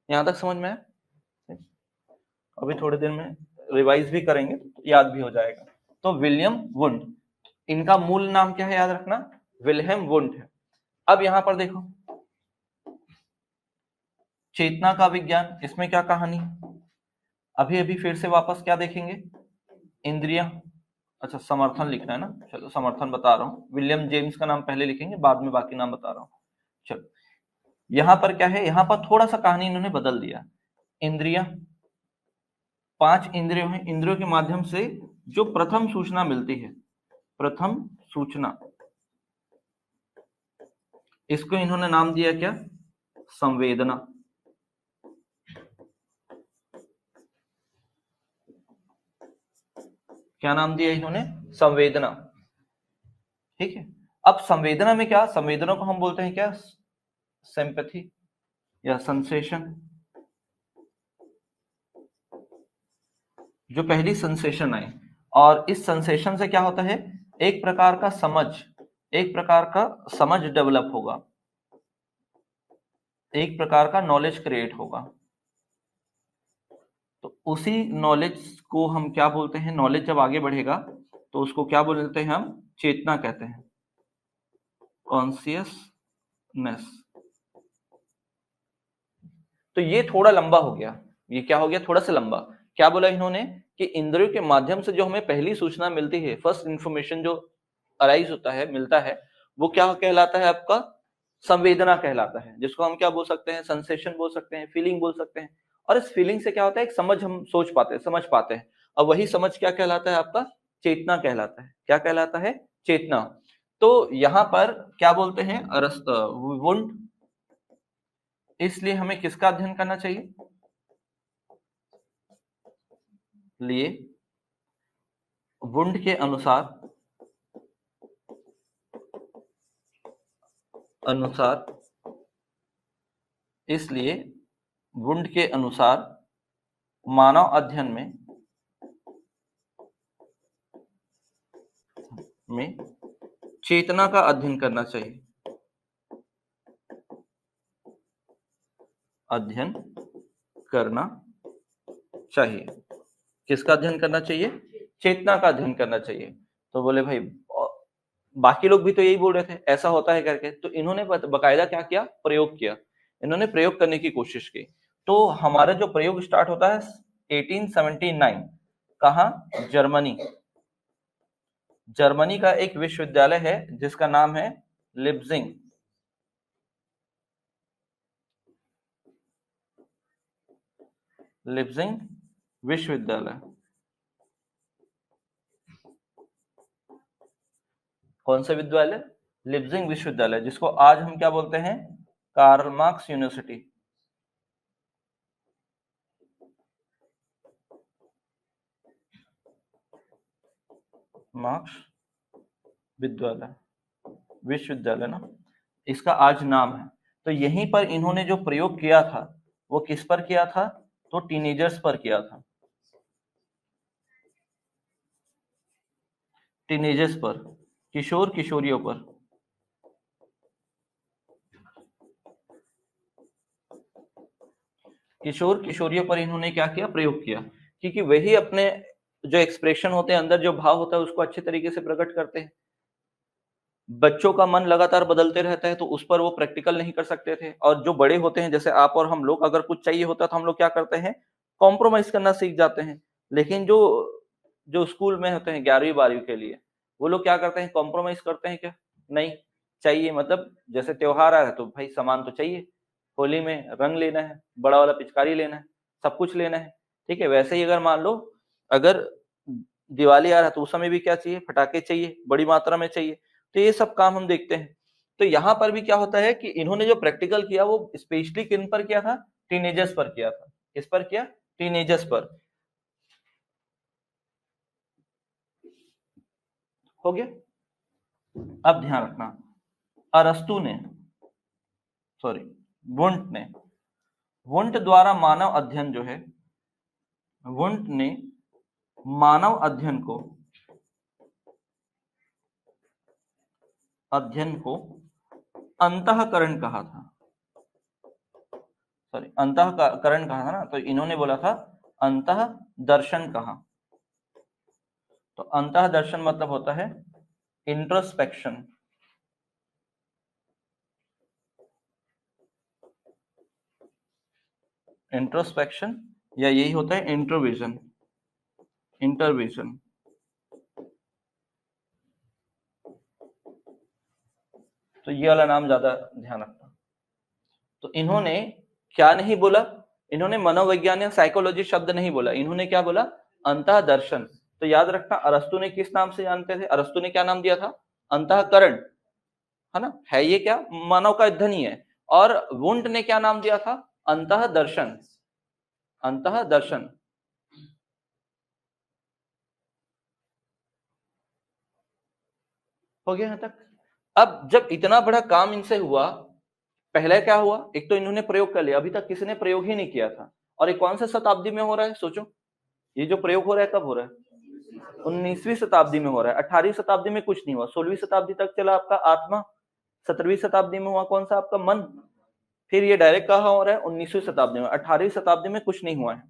यहां तक समझ में है? अभी थोड़े दिन में रिवाइज भी करेंगे तो याद भी हो जाएगा। तो विलियम वुंड, इनका मूल नाम क्या है, याद रखना, विल्हेम वुंड है। अब यहां पर देखो, चेतना का विज्ञान, इसमें क्या कहानी, अभी अभी फिर से वापस क्या देखेंगे, इंद्रिया, अच्छा समर्थन लिखना है ना, चलो समर्थन बता रहा हूँ, विलियम जेम्स का नाम पहले लिखेंगे, बाद में बाकी नाम बता रहा हूँ। चलो, यहाँ पर क्या है, यहाँ पर थोड़ा सा कहानी इन्होंने बदल दिया। इंद्रिया, 5 इंद्रियों हैं, इंद्रियों के माध्यम से जो प्रथम सूचना मिलती है, प्रथम सूचना, इसको इन्होंने नाम दिया क्या, संवेदना। क्या नाम दिया इन्होंने, संवेदना। ठीक है। अब संवेदना में क्या, संवेदना को हम बोलते हैं क्या, सिंपैथी या सेंसेशन। जो पहली सेंसेशन आई, और इस सेंसेशन से क्या होता है, एक प्रकार का समझ, एक प्रकार का समझ डेवलप होगा, एक प्रकार का नॉलेज क्रिएट होगा। तो उसी नॉलेज को हम क्या बोलते हैं, नॉलेज जब आगे बढ़ेगा तो उसको क्या बोलते हैं, हम चेतना कहते हैं, कॉन्शियसनेस। तो ये थोड़ा लंबा हो गया, ये क्या हो गया, थोड़ा सा लंबा। क्या बोला इन्होंने कि इंद्रियों के माध्यम से जो हमें पहली सूचना मिलती है, फर्स्ट इंफॉर्मेशन जो अराइज होता है, मिलता है, वो क्या कहलाता है आपका, संवेदना कहलाता है, जिसको हम क्या बोल सकते हैं, सेंसेशन बोल सकते हैं, फीलिंग बोल सकते हैं। और इस फीलिंग से क्या होता है, एक समझ हम सोच पाते हैं, समझ पाते हैं। और वही समझ क्या कहलाता है आपका, चेतना कहलाता है। क्या कहलाता है, चेतना। तो यहाँ पर क्या बोलते हैं, वुंड, इसलिए हमें किसका अध्ययन करना चाहिए, लिए वुंड के अनुसार, अनुसार इसलिए वुंड के अनुसार मानव अध्ययन में में चेतना का अध्ययन करना चाहिए। अध्ययन करना चाहिए। किसका अध्ययन करना चाहिए? चेतना का अध्ययन करना चाहिए। तो बोले भाई बाकी लोग भी तो यही बोल रहे थे, ऐसा होता है करके। तो इन्होंने बकायदा क्या किया? प्रयोग किया। इन्होंने प्रयोग करने की कोशिश की। तो हमारा जो प्रयोग स्टार्ट होता है 1879, कहाँ? जर्मनी। जर्मनी का एक विश्वविद्यालय है जिसका नाम है लिप्जिंग। लिप्जिंग विश्वविद्यालय। कौन सा विद्यालय? लिप्जिंग विश्वविद्यालय, जिसको आज हम क्या बोलते हैं? Karl Marx university. मार्क्स विद्यालय, विश्वविद्यालय ना, इसका आज नाम है। तो यहीं पर इन्होंने जो प्रयोग किया था वो किस पर किया था? तो टीनेजर्स पर किया था। टीनेजर्स पर, किशोर किशोरियों पर। किशोर किशोरियों पर इन्होंने क्या किया? प्रयोग किया। क्योंकि वही अपने जो एक्सप्रेशन होते हैं, अंदर जो भाव होता है, उसको अच्छे तरीके से प्रकट करते हैं। बच्चों का मन लगातार बदलते रहता है, तो उस पर वो प्रैक्टिकल नहीं कर सकते थे। और जो बड़े होते हैं, जैसे आप और हम लोग, अगर कुछ चाहिए होता है तो हम लोग क्या करते हैं? कॉम्प्रोमाइज करना सीख जाते हैं। लेकिन जो जो स्कूल में होते हैं 11वीं 12वीं के लिए, वो लोग क्या करते हैं? कॉम्प्रोमाइज करते हैं क्या? नहीं। चाहिए, मतलब जैसे त्योहार आ रहा है तो भाई सामान तो चाहिए। होली में रंग लेना है, बड़ा वाला पिचकारी लेना है, सब कुछ लेना है। ठीक है, वैसे ही अगर मान लो, अगर दिवाली आ रहा है तो उस समय भी क्या चाहिए? फटाके चाहिए, बड़ी मात्रा में चाहिए। तो ये सब काम हम देखते हैं। तो यहाँ पर भी क्या होता है कि इन्होंने जो प्रैक्टिकल किया वो स्पेशली किन पर किया था? टीनेजर्स पर किया था। किस पर किया? टीनेजर्स पर। हो गया। अब ध्यान रखना, अरस्तु ने, सॉरी, वुंट ने, वुंट द्वारा मानव अध्ययन जो है, वुंट ने मानव अध्ययन को अंतःकरण कहा था। सॉरी, अंतःकरण कहा था ना, तो इन्होंने बोला था अंतः दर्शन कहा। तो अंतः दर्शन मतलब होता है इंट्रोस्पेक्शन। इंट्रोस्पेक्शन, या यही होता है इंट्रोविजन। इंटरविजन। तो ये वाला नाम ज्यादा ध्यान रखना। तो इन्होंने क्या नहीं बोला? इन्होंने मनोविज्ञान या साइकोलॉजी शब्द नहीं बोला। इन्होंने क्या बोला? अंतः दर्शन। तो याद रखना, अरस्तु ने किस नाम से जानते थे? अरस्तु ने क्या नाम दिया था? अंतःकरण, है ना? है ये क्या? मानव का अध्ययन ही है। और वुंट ने क्या नाम दिया था? अंतः दर्शन। अंतः दर्शन। हो गया यहां तक? अब जब इतना बड़ा काम इनसे हुआ, पहले क्या हुआ? एक तो इन्होंने प्रयोग कर लिया, अभी तक किसी ने प्रयोग ही नहीं किया था। और ये कौन सा शताब्दी में हो रहा है? सोचो, ये जो प्रयोग हो रहा है कब हो रहा है? 19वीं शताब्दी में हो रहा है। 18वीं शताब्दी में कुछ नहीं हुआ। 16वीं शताब्दी तक चला आपका आत्मा। 17वीं शताब्दी में हुआ कौन सा? आपका मन। फिर ये डायरेक्ट कहा हो रहा है 19वीं शताब्दी में। 18वीं शताब्दी में कुछ नहीं हुआ है।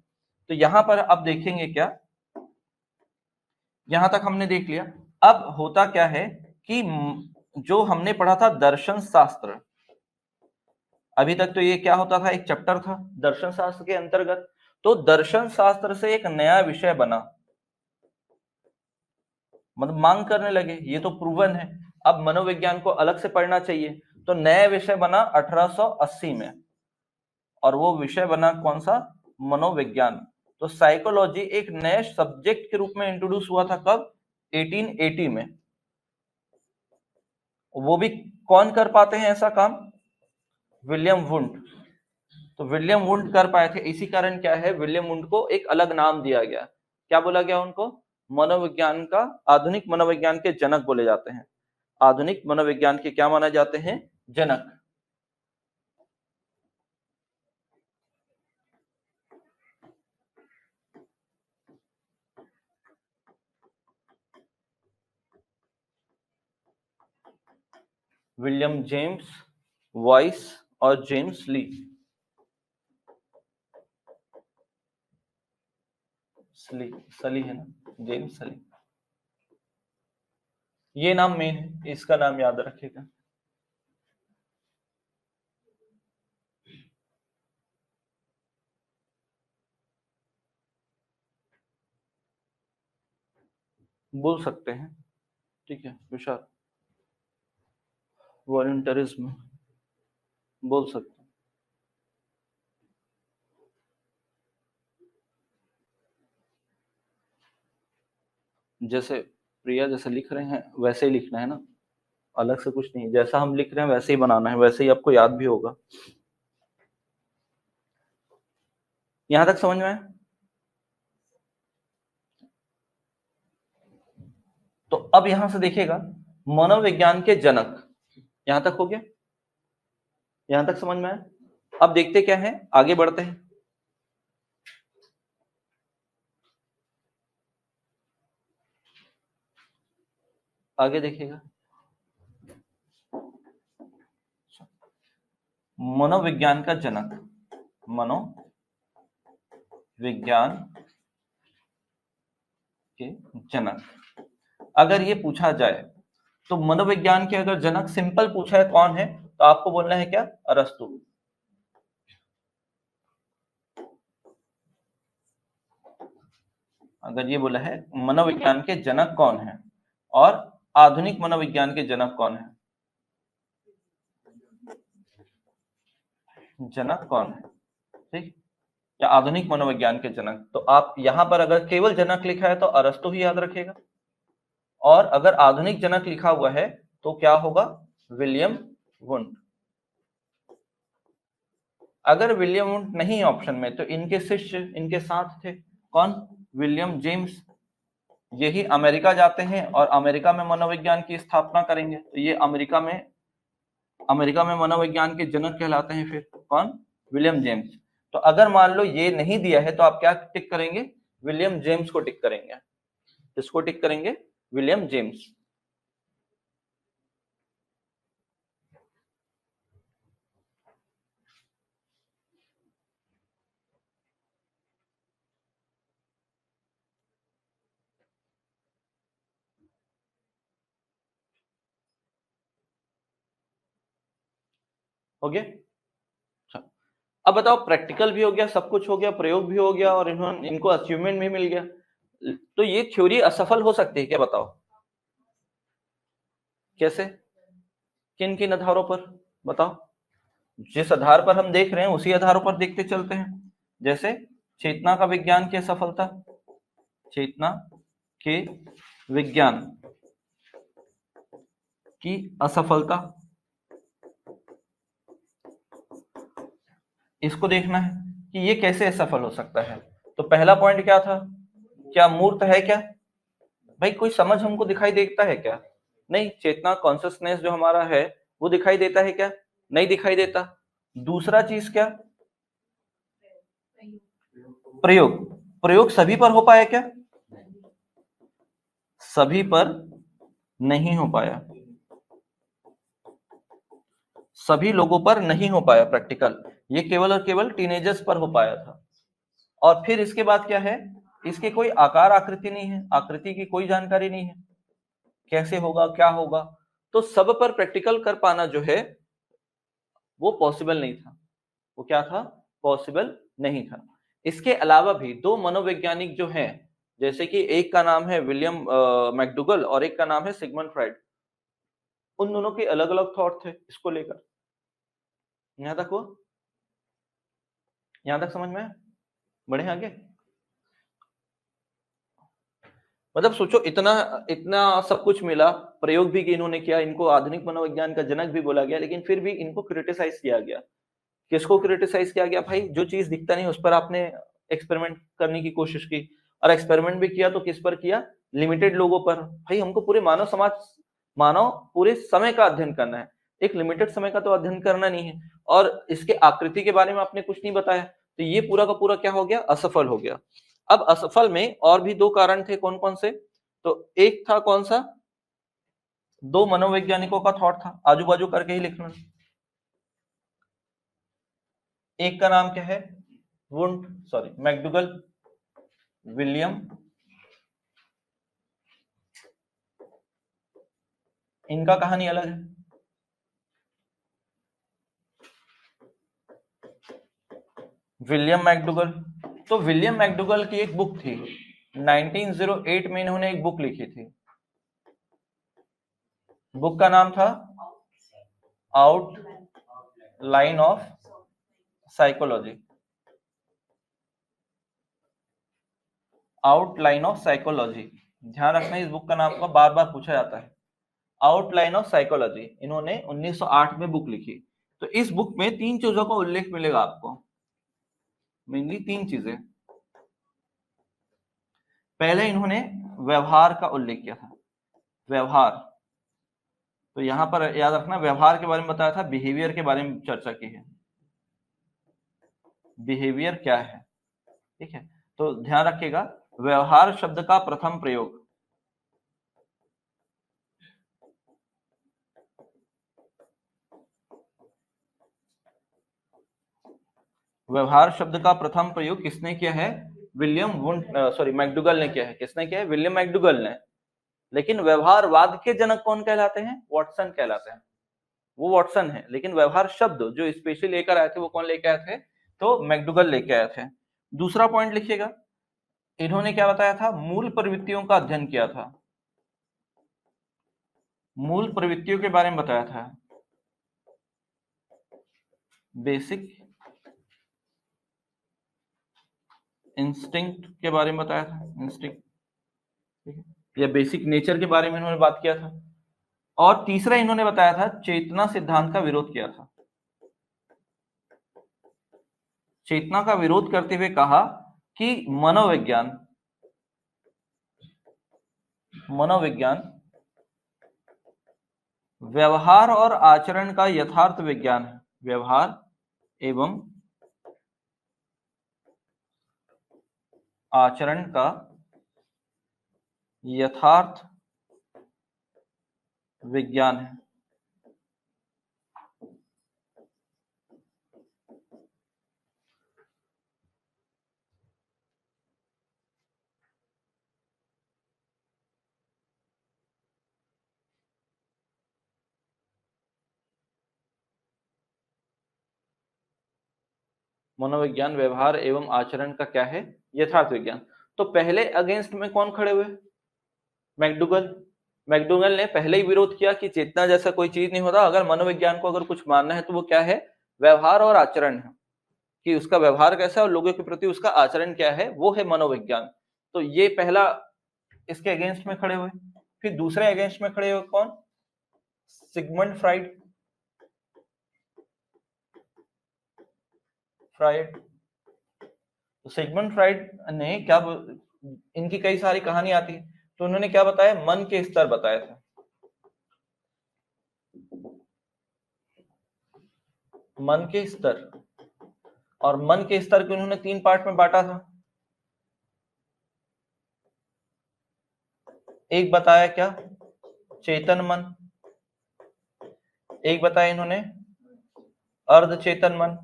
तो यहां पर अब देखेंगे क्या? यहां तक हमने देख लिया। अब होता क्या है कि जो हमने पढ़ा था दर्शन शास्त्र, अभी तक तो ये क्या होता था? एक चैप्टर था दर्शन शास्त्र के अंतर्गत। तो दर्शन शास्त्र से एक नया विषय बना, मतलब मांग करने लगे, ये तो प्रूवन है, अब मनोविज्ञान को अलग से पढ़ना चाहिए। तो नया विषय बना 1880 में, और वो विषय बना कौन सा? मनोविज्ञान। तो साइकोलॉजी एक नए सब्जेक्ट के रूप में इंट्रोड्यूस हुआ था कब? 1880 में। वो भी कौन कर पाते हैं ऐसा काम? William Wundt. तो विलियम वुंट कर पाए थे। इसी कारण क्या है, विलियम वुंट को एक अलग नाम दिया गया। क्या बोला गया उनको? मनोविज्ञान का, आधुनिक मनोविज्ञान के जनक बोले जाते हैं। आधुनिक मनोविज्ञान के क्या माने जाते हैं? जनक। विलियम जेम्स वाइस और जेम्स ली। सली है ना, जेम्स सली, ये नाम मेन है, इसका नाम याद रखिएगा। बोल सकते हैं, ठीक है विशाल, वॉलंटरिज्म बोल सकते हैं। जैसे प्रिया जैसे लिख रहे हैं वैसे ही लिखना है ना, अलग से कुछ नहीं, जैसा हम लिख रहे हैं वैसे ही बनाना है, वैसे ही आपको याद भी होगा। यहां तक समझ में आया? तो अब यहां से देखिएगा, मनोविज्ञान के जनक, यहां तक हो गया, यहां तक समझ में आया? अब देखते क्या है, आगे बढ़ते हैं। आगे देखिएगा, मनोविज्ञान का जनक, मनोविज्ञान के जनक अगर ये पूछा जाए तो मनोविज्ञान के अगर जनक सिंपल पूछा है कौन है, तो आपको बोलना है क्या? अरस्तु। अगर ये बोला है मनोविज्ञान के जनक कौन है और आधुनिक मनोविज्ञान के जनक कौन है, जनक कौन है, ठीक, या आधुनिक मनोविज्ञान के जनक, तो आप यहां पर अगर केवल जनक लिखा है तो अरस्तु ही याद रखेगा, और अगर आधुनिक जनक लिखा हुआ है तो क्या होगा? William wound. अगर विलियम वुंड नहीं ऑप्शन में तो इनके शिष्य इनके साथ थे, कौन? William James. यही अमेरिका जाते हैं और अमेरिका में मनोविज्ञान की स्थापना करेंगे, तो ये अमेरिका में मनोविज्ञान के जनक कहलाते हैं। फिर कौन? William James. तो अगर मान लो ये नहीं दिया है तो आप क्या टिक करेंगे? विलियम जेम्स को टिक करेंगे। किसको टिक करेंगे? William James. हो गया? अब बताओ, प्रैक्टिकल भी हो गया, सब कुछ हो गया, प्रयोग भी हो गया और इनको अचीवमेंट भी मिल गया, तो ये थ्योरी असफल हो सकती है क्या? बताओ कैसे, किन किन आधारों पर बताओ? जिस आधार पर हम देख रहे हैं उसी आधारों पर देखते चलते हैं। जैसे चेतना का विज्ञान की असफलता, चेतना के विज्ञान की असफलता, इसको देखना है कि ये कैसे असफल हो सकता है। तो पहला पॉइंट क्या था? क्या मूर्त है क्या? भाई कोई समझ हमको दिखाई देता है क्या? नहीं। चेतना कॉन्शियसनेस जो हमारा है वो दिखाई देता है क्या? नहीं दिखाई देता। दूसरा चीज क्या? प्रयोग। प्रयोग सभी पर हो पाया क्या? सभी पर नहीं हो पाया, सभी लोगों पर नहीं हो पाया प्रैक्टिकल, ये केवल और केवल टीनेजर्स पर हो पाया था। और फिर इसके बाद क्या है? इसके कोई आकार आकृति नहीं है, आकृति की कोई जानकारी नहीं है, कैसे होगा क्या होगा, तो सब पर प्रैक्टिकल कर पाना जो है वो पॉसिबल नहीं था। वो क्या था? पॉसिबल नहीं था। इसके अलावा भी दो मनोवैज्ञानिक जो हैं, जैसे कि एक का नाम है विलियम मैकडूगल और एक का नाम है सिगमंड फ्राइड, उन दोनों के अलग अलग थॉट थे इसको लेकर। यहां तक हुआ? यहां तक समझ में? बढ़े आगे? मतलब सोचो, इतना इतना सब कुछ मिला, प्रयोग भी इन्होंने किया, इनको आधुनिक मनोविज्ञान का जनक भी बोला गया, लेकिन फिर भी इनको क्रिटिसाइज किया गया। किसको क्रिटिसाइज किया गया? भाई जो चीज दिखता नहीं उस पर आपने एक्सपेरिमेंट करने की कोशिश की, और एक्सपेरिमेंट भी किया तो किस पर किया? लिमिटेड लोगों पर। भाई हमको पूरे मानव समाज, मानव पूरे समय का अध्ययन करना है, एक लिमिटेड समय का तो अध्ययन करना नहीं है, और इसके आकृति के बारे में आपने कुछ नहीं बताया, तो ये पूरा का पूरा क्या हो गया? असफल हो गया। अब असफल में और भी दो कारण थे, कौन कौन से? तो एक था कौन सा? दो मनोवैज्ञानिकों का थॉट था, आजू बाजू करके ही लिखना। एक का नाम क्या है, मैकडूगल, विलियम, इनका कहानी अलग है। विलियम मैकडूगल, तो विलियम मैकडूगल की एक बुक थी, 1908 में इन्होंने एक बुक लिखी थी। बुक का नाम था outline of psychology. Outline of psychology, ध्यान रखना इस बुक का नाम का बार बार पूछा जाता है। आउटलाइन ऑफ साइकोलॉजी इन्होंने 1908 में बुक लिखी। तो इस बुक में तीन चीजों का उल्लेख मिलेगा आपको, मेनली तीन चीजें। पहले इन्होंने व्यवहार का उल्लेख किया था, व्यवहार। तो यहां पर याद रखना व्यवहार के बारे में बताया था, बिहेवियर के बारे में चर्चा की है, बिहेवियर क्या है, ठीक है। तो ध्यान रखिएगा, व्यवहार शब्द का प्रथम प्रयोग, व्यवहार शब्द का प्रथम प्रयोग किसने किया है, मैकडूगल ने किया है। किसने किया है, विलियम मैकडूगल ने। लेकिन व्यवहारवाद के जनक कौन कहलाते हैं, वॉटसन कहलाते हैं। वो वॉटसन है, लेकिन व्यवहार शब्द जो स्पेशली लेकर आए थे वो कौन लेके आए थे, तो मैकडूगल लेके आए थे। दूसरा पॉइंट लिखिएगा, इन्होंने क्या बताया था, मूल प्रवृत्तियों का अध्ययन किया था, मूल प्रवृत्तियों के बारे में बताया था, बेसिक इंस्टिंक्ट के बारे में बताया था, इंस्टिंक्ट या बेसिक नेचर के बारे में इन्होंने बात किया था। और तीसरा इन्होंने बताया था चेतना सिद्धांत का विरोध किया था। चेतना का विरोध करते हुए कहा कि मनोविज्ञान व्यवहार और आचरण का यथार्थ विज्ञान है, व्यवहार एवं आचरण का यथार्थ विज्ञान है। मनोविज्ञान व्यवहार एवं आचरण का क्या है, यथार्थ विज्ञान। तो पहले अगेंस्ट में कौन खड़े हुए, मैकडूगल। मैकडूगल ने पहले ही विरोध किया कि चेतना जैसा कोई चीज नहीं होता, अगर मनोविज्ञान को अगर कुछ मानना है तो वो क्या है, व्यवहार और आचरण है, कि उसका व्यवहार कैसा है और लोगों के प्रति उसका आचरण क्या है, वो है मनोविज्ञान। तो ये पहला इसके अगेंस्ट में खड़े हुए। फिर दूसरे अगेंस्ट में खड़े हुए कौन, सिगमंड फ्राइड। तो सिगमंड फ्राइड ने क्या, इनकी कई सारी कहानी आती है, तो उन्होंने क्या बताया, मन के स्तर बताया था, मन के स्तर। और मन के स्तर को उन्होंने तीन पार्ट में बांटा था। एक बताया क्या, चेतन मन, एक बताया इन्होंने अर्ध चेतन मन,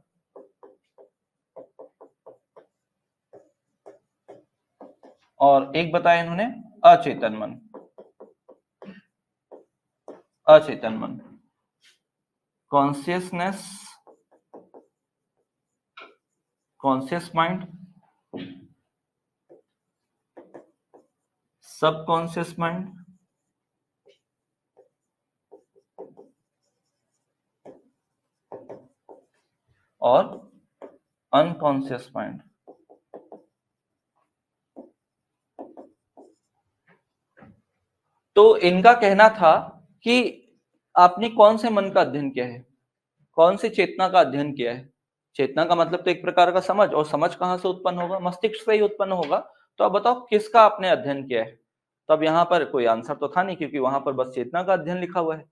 और एक बताया इन्होंने अचेतन मन, अचेतन मन, consciousness, conscious mind, subconscious mind और अनकॉन्शियस माइंड। तो इनका कहना था कि आपने कौन से मन का अध्ययन किया है, कौन सी चेतना का अध्ययन किया है। चेतना का मतलब तो एक प्रकार का समझ, और समझ कहां से उत्पन्न होगा, मस्तिष्क से ही उत्पन्न होगा। तो अब बताओ किसका आपने अध्ययन किया है। तो अब यहाँ पर कोई आंसर तो था नहीं, क्योंकि वहां पर बस चेतना का अध्ययन लिखा हुआ है।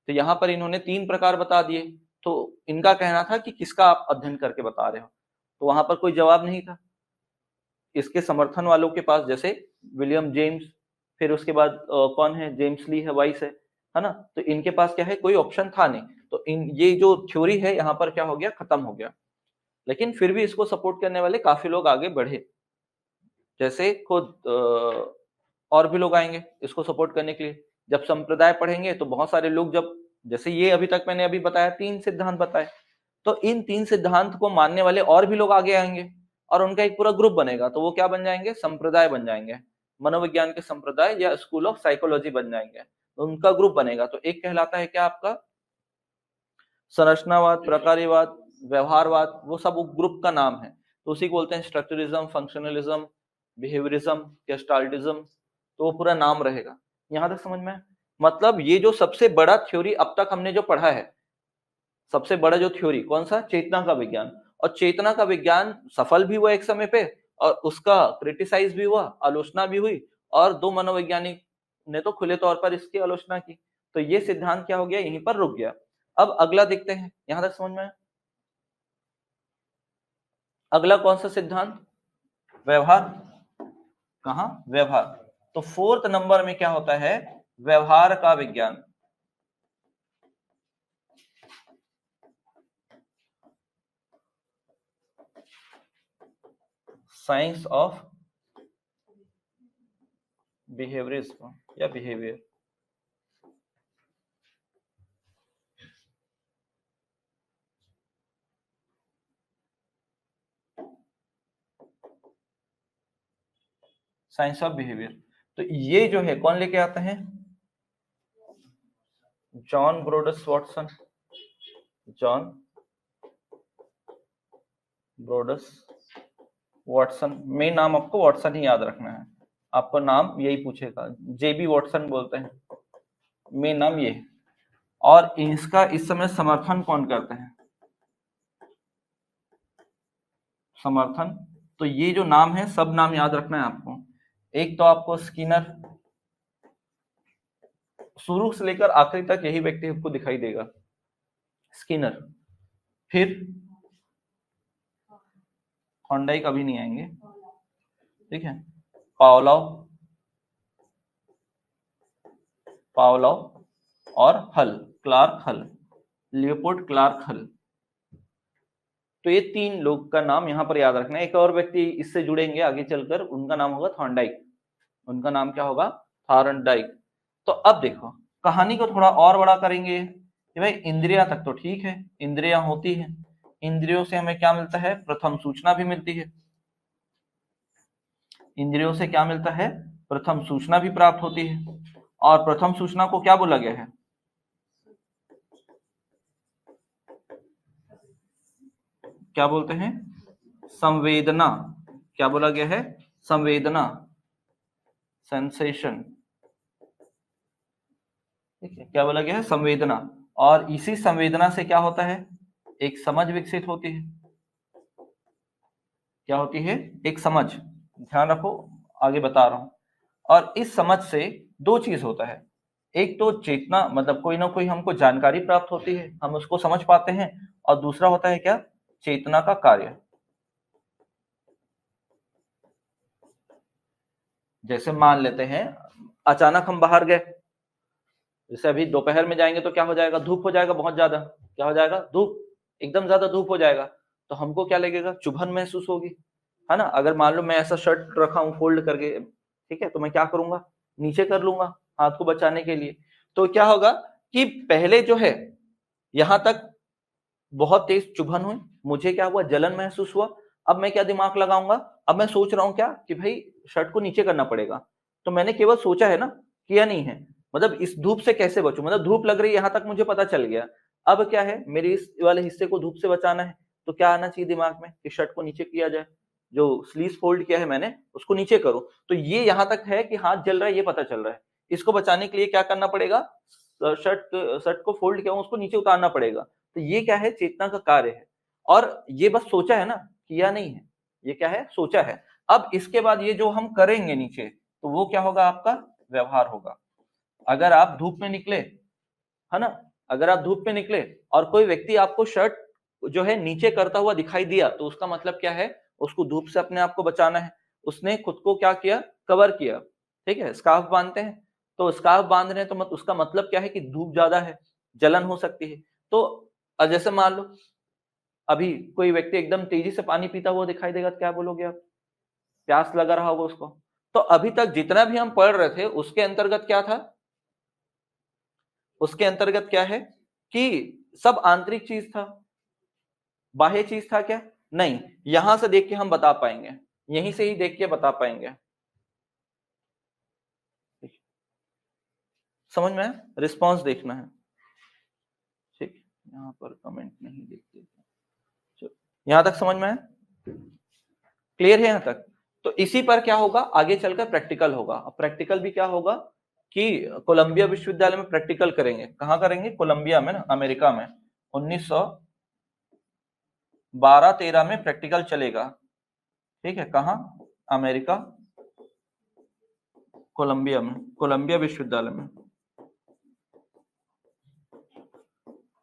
तो यहाँ पर इन्होंने तीन प्रकार बता दिए। तो इनका कहना था कि किसका आप अध्ययन करके बता रहे हो, तो वहां पर कोई जवाब नहीं था। इसके समर्थन वालों के पास जैसे विलियम जेम्स, फिर उसके बाद कौन है, जेम्स ली है, वाइस है, है ना, तो इनके पास क्या है, कोई ऑप्शन था नहीं, तो ये जो थ्योरी है यहाँ पर क्या हो गया, खत्म हो गया। लेकिन फिर भी इसको सपोर्ट करने वाले काफी लोग आगे बढ़े, जैसे खुद और भी लोग आएंगे इसको सपोर्ट करने के लिए। जब संप्रदाय पढ़ेंगे तो बहुत सारे लोग, जब जैसे ये अभी तक मैंने अभी बताया 3 सिद्धांत बताए, तो इन 3 सिद्धांत को मानने वाले और भी लोग आगे आएंगे और उनका एक पूरा ग्रुप बनेगा, तो वो क्या बन जाएंगे, संप्रदाय बन जाएंगे, मनोविज्ञान के संप्रदाय या स्कूल ऑफ साइकोलॉजी बन जाएंगे, तो उनका ग्रुप बनेगा। तो एक कहलाता है क्या आपका संरचनावाद, प्रकार्यवाद, व्यवहारवाद, वो सब ग्रुप का नाम है, तो उसी को बोलते हैं स्ट्रक्चरिज्म, फंक्शनलिज्म, बिहेवियरिज्म, गेस्टाल्टिज्म, तो वो पूरा नाम रहेगा। यहां तक समझ में? मतलब ये जो सबसे बड़ा थ्योरी अब तक हमने जो पढ़ा है, सबसे बड़ा जो थ्योरी कौन सा, चेतना का विज्ञान। और चेतना का विज्ञान सफल भी हुआ एक समय पे, और उसका क्रिटिसाइज भी हुआ, आलोचना भी हुई, और 2 मनोवैज्ञानिक ने तो खुले तौर पर इसकी आलोचना की। तो ये सिद्धांत क्या हो गया, यहीं पर रुक गया। अब अगला देखते हैं, यहां तक समझ में? अगला कौन सा सिद्धांत, व्यवहार। कहा, व्यवहार। तो 4th नंबर में क्या होता है, व्यवहार का विज्ञान, साइंस ऑफ बिहेवियरिज्म या बिहेवियर। साइंस ऑफ बिहेवियर, तो ये जो है कौन लेके आते हैं, John Broadus Watson. John Broadus Watson, main नाम आपको वॉटसन ही याद रखना है, आपको नाम यही पूछेगा, जेबी वॉटसन बोलते हैं, मेन नाम ये है। और इसका इस समय समर्थन कौन करते हैं, समर्थन, तो ये जो नाम है सब नाम याद रखना है आपको। एक तो आपको स्किनर, शुरू से लेकर आखिरी तक यही व्यक्ति आपको दिखाई देगा, स्किनर। फिर थॉर्नडाइक अभी नहीं आएंगे, ठीक है, पावलोव, पावलोव और हल, क्लार्क हल, लियोपोल्ड क्लार्क हल। तो ये 3 लोग का नाम यहाँ पर याद रखना है। एक और व्यक्ति इससे जुड़ेंगे आगे चलकर, उनका नाम होगा थॉर्नडाइक, उनका नाम क्या होगा, थॉर्नडाइक। तो अब देखो कहानी को थोड़ा और बड़ा करेंगे कि भाई इंद्रियां तक तो ठीक है, इंद्रियां होती है, इंद्रियों से हमें क्या मिलता है, प्रथम सूचना भी मिलती है, इंद्रियों से क्या मिलता है, प्रथम सूचना भी प्राप्त होती है। और प्रथम सूचना को क्या बोला गया है, क्या बोलते हैं, संवेदना। क्या बोला गया है, संवेदना, सेंसेशन, ठीक है, क्या बोला गया है, संवेदना। और इसी संवेदना से क्या होता है, एक समझ विकसित होती है। क्या होती है, एक समझ, ध्यान रखो आगे बता रहा हूं। और इस समझ से 2 चीज होता है, एक तो चेतना, मतलब कोई ना कोई हमको जानकारी प्राप्त होती है, हम उसको समझ पाते हैं, और दूसरा होता है क्या, चेतना का कार्य। जैसे मान लेते हैं अचानक हम बाहर गए, जैसे अभी दोपहर में जाएंगे तो क्या हो जाएगा, धूप हो जाएगा बहुत ज्यादा, क्या हो जाएगा, धूप, एकदम ज्यादा धूप हो जाएगा, तो हमको क्या लगेगा, चुभन महसूस होगी, है ना। अगर मान लो मैं ऐसा शर्ट रखा हूं फोल्ड करके, ठीक है, तो मैं क्या करूंगा, नीचे कर लूंगा हाथ को बचाने के लिए। तो क्या होगा कि पहले जो है यहां तक बहुत तेज चुभन हुई, मुझे क्या हुआ, जलन महसूस हुआ। अब मैं क्या दिमाग लगाऊंगा, अब मैं सोच रहा हूं क्या कि भाई शर्ट को नीचे करना पड़ेगा, तो मैंने केवल सोचा है ना, किया नहीं है। मतलब इस धूप से कैसे बचूं, मतलब धूप लग रही है यहां तक मुझे पता चल गया। अब क्या है, मेरे इस वाले हिस्से को धूप से बचाना है, तो क्या आना चाहिए दिमाग में कि शर्ट को नीचे किया जाए, जो स्लीव फोल्ड किया है मैंने उसको नीचे करो। तो ये यहां तक है कि हाथ जल रहा है, ये पता चल रहा है। इसको बचाने के लिए क्या करना पड़ेगा, शर्ट शर्ट को फोल्ड किया उसको नीचे उतारना पड़ेगा। तो ये क्या है, चेतना का कार्य है। और ये बस सोचा है ना, किया नहीं है, ये क्या है, सोचा है। अब इसके बाद ये जो हम करेंगे नीचे, तो वो क्या होगा, आपका व्यवहार होगा। अगर आप धूप में निकले, है ना, अगर आप धूप में निकले और कोई व्यक्ति आपको शर्ट जो है नीचे करता हुआ दिखाई दिया, तो उसका मतलब क्या है, उसको धूप से अपने आप को बचाना है, उसने खुद को क्या किया, कवर किया, ठीक है, स्कार्फ बांधते हैं, तो स्कार्फ बांध रहे हैं तो उसका मतलब क्या है कि धूप ज्यादा है, जलन हो सकती है। तो जैसे मान लो अभी कोई व्यक्ति एकदम तेजी से पानी पीता हुआ दिखाई देगा तो क्या बोलोगे आप? प्यास लगा रहा होगा उसको। तो अभी तक जितना भी हम पढ़ रहे थे उसके अंतर्गत क्या था? उसके अंतर्गत क्या है कि सब आंतरिक चीज था, बाह्य चीज था क्या? नहीं। यहां से देख के हम बता पाएंगे, यहीं से ही देख के बता पाएंगे। समझ में? रिस्पॉन्स देखना है। ठीक, यहाँ पर कमेंट नहीं देखते, यहां तक समझ में है? क्लियर है यहां तक? तो इसी पर क्या होगा, आगे चलकर प्रैक्टिकल होगा। अब प्रैक्टिकल भी क्या होगा कि कोलंबिया विश्वविद्यालय में प्रैक्टिकल करेंगे। कहां करेंगे? कोलंबिया में ना, अमेरिका में। 1912-13 में प्रैक्टिकल चलेगा। ठीक है, कहां? अमेरिका, कोलंबिया में, कोलंबिया विश्वविद्यालय में,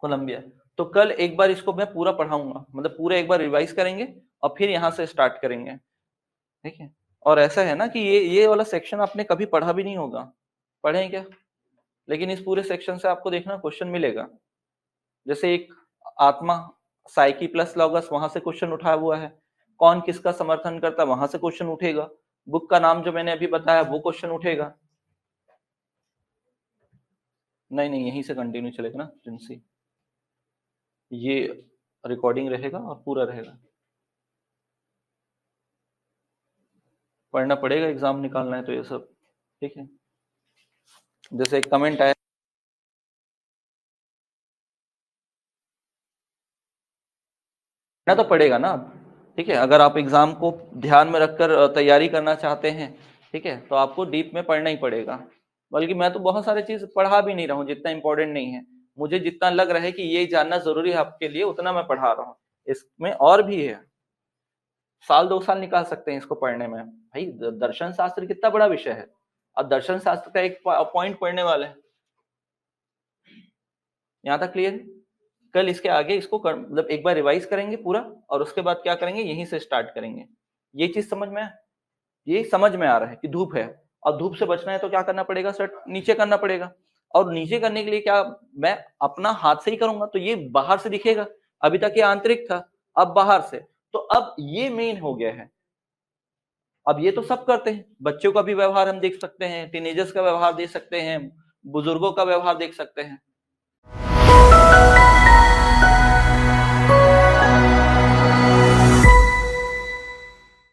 कोलंबिया। तो कल एक बार इसको मैं पूरा पढ़ाऊंगा, मतलब पूरा एक बार रिवाइज करेंगे और फिर यहां से स्टार्ट करेंगे। ठीक है। और ऐसा है ना कि ये वाला सेक्शन आपने कभी पढ़ा भी नहीं होगा, पढ़े क्या? लेकिन इस पूरे सेक्शन से आपको देखना क्वेश्चन मिलेगा। जैसे एक आत्मा, साइकी प्लस लॉगस, वहां से क्वेश्चन उठाया हुआ है। कौन किसका समर्थन करता, वहां से क्वेश्चन उठेगा। बुक का नाम जो मैंने अभी बताया वो क्वेश्चन उठेगा। नहीं नहीं, यहीं से कंटिन्यू चलेगा ना प्रिंसी, ये रिकॉर्डिंग रहेगा और पूरा रहेगा। पढ़ना पड़ेगा, एग्जाम निकालना है तो ये सब। ठीक है। जैसे एक कमेंट आया, पढ़ना तो पड़ेगा ना। ठीक है, अगर आप एग्जाम को ध्यान में रखकर तैयारी करना चाहते हैं, ठीक है, तो आपको डीप में पढ़ना ही पड़ेगा। बल्कि मैं तो बहुत सारी चीज पढ़ा भी नहीं रहा हूँ, जितना इंपॉर्टेंट नहीं है। मुझे जितना लग रहा है कि ये जानना जरूरी है आपके लिए, उतना मैं पढ़ा रहा हूँ। इसमें और भी है, साल 2 साल निकाल सकते हैं इसको पढ़ने में। भाई दर्शन शास्त्र कितना बड़ा विषय है, और दर्शन शास्त्र का एक पॉइंट पढ़ने वाले हैं। यहाँ तक क्लियर? कल इसके आगे इसको मतलब एक बार रिवाइज करेंगे पूरा, और उसके बाद क्या करेंगे, यहीं से स्टार्ट करेंगे। ये चीज समझ में, ये समझ में आ रहा है कि धूप है, और धूप से बचना है तो क्या करना पड़ेगा सर? नीचे करना पड़ेगा। और नीचे करने के लिए क्या, मैं अपना हाथ से ही करूंगा तो ये बाहर से दिखेगा। अभी तक ये आंतरिक था, अब बाहर से। तो अब ये मेन हो गया है। अब ये तो सब करते हैं, बच्चों का भी व्यवहार हम देख सकते हैं, टीनेजर्स का व्यवहार देख सकते हैं, बुजुर्गों का व्यवहार देख सकते हैं।